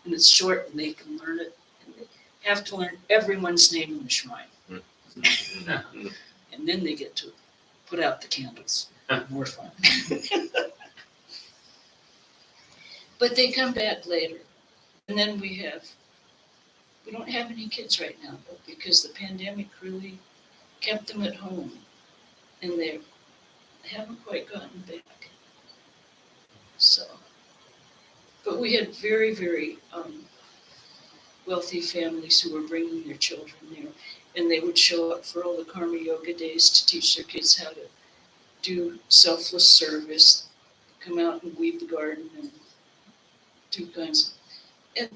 And it's short and they can learn it. And they have to learn everyone's name in the shrine. And then they get to put out the candles. More fun. But they come back later. And then we don't have any kids right now, though, because the pandemic really kept them at home. And they haven't quite gotten back. So, but we had very, very wealthy families who were bringing their children there. And they would show up for all the Karma Yoga days to teach their kids how to do selfless service, come out and weed the garden and do kinds of, and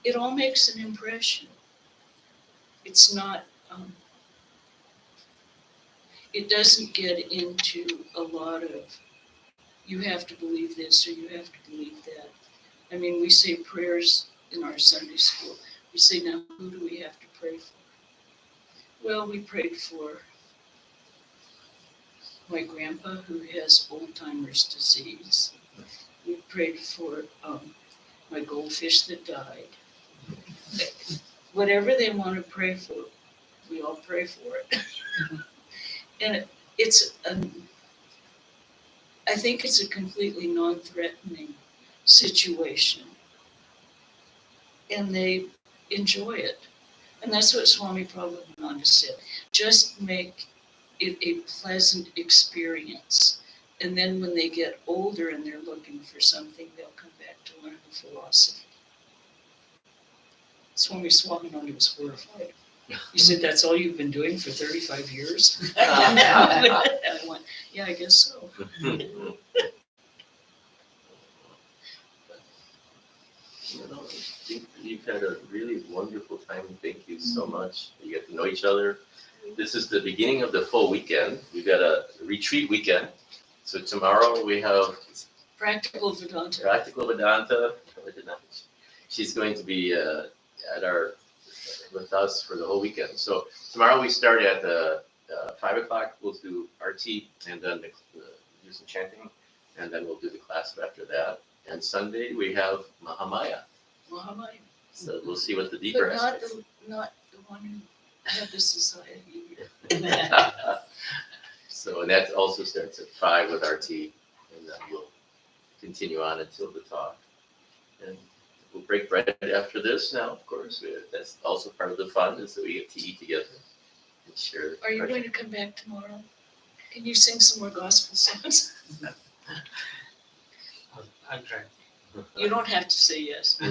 it all makes an impression. It's not, it doesn't get into a lot of, you have to believe this or you have to believe that. I mean, we say prayers in our Sunday school. We say, now, who do we have to pray for? Well, we prayed for my grandpa who has Alzheimer's disease. We prayed for my goldfish that died. Whatever they want to pray for, we all pray for it. And I think it's a completely non-threatening situation. And they enjoy it. And that's what Swami Prabhupada said. Just make it a pleasant experience. And then when they get older and they're looking for something, they'll come back to learn the philosophy. Swami Swaminanda was horrified. He said, "That's all you've been doing for 35 years?" And I went, "Yeah, I guess so." You've had a really wonderful time. Thank you so much. You get to know each other. This is the beginning of the full weekend. We've got a retreat weekend. So tomorrow we have Practical Vedanta. Practical Vedanta. She's going to be with us for the whole weekend. So tomorrow we start at 5 o'clock. We'll do RT and then do some chanting, and then we'll do the class after that. And Sunday we have Mahamaya. Mahamaya. So we'll see what the deeper But aspects. not the one who had the society. So, and that also starts at 5 with RT, and then we'll continue on until the talk. And we'll break bread after this now, of course. That's also part of the fun, is that we get to eat together and share. Are you going to come back tomorrow? Can you sing some more gospel songs? I'll try. You don't have to say yes. I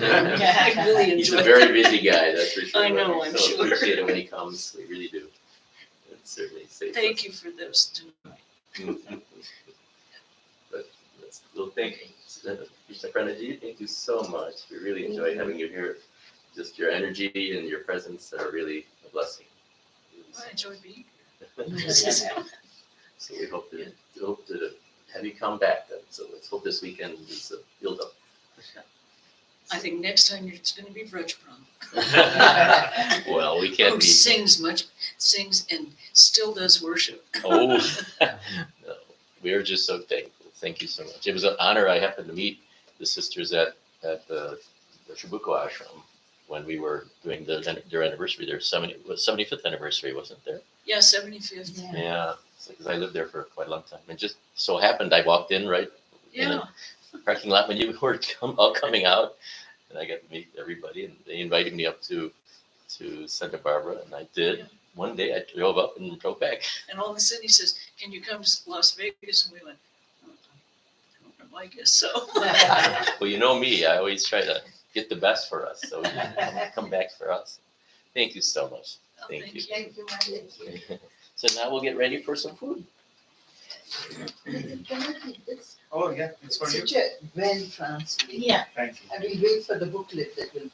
really He's enjoy a very busy guy, that's for sure. I know, We I'm so sure. appreciate it when he comes, we really do. It's certainly safe. Thank you for those tonight. But well, thank you, Krishnaprana, thank you so much. We really enjoy having you here. Just your energy and your presence are really a blessing. I enjoy being here. So we hope to have you come back then. So let's hope this weekend is a build up. I think next time it's going to be Vrajapram. Well, we can't Who be. sings and still does worship. Oh, no, we're just so thankful. Thank you so much. It was an honor. I happened to meet the sisters at the Shibuko ashram, when we were doing their anniversary, their 75th anniversary, wasn't there? Yeah, 75th. Yeah. Yeah, because I lived there for quite a long time. It just so happened I walked in right in Yeah. the parking lot when you were all coming out, and I got to meet everybody, and they invited me up to Santa Barbara, and I did. Yeah. One day I drove up and drove back. And all of a sudden he says, "Can you come to Las Vegas?" And we went, "Oh, I don't know, I guess so." Well, you know me, I always try to get the best for us, so you come back for us. Thank you so much. Oh, Thank you. Thank you, Mother. So now we'll get ready for some food. Can I keep this? Oh, yeah, it's for you. Such a well translated. Yeah. Thank you. I will wait for the booklet that will.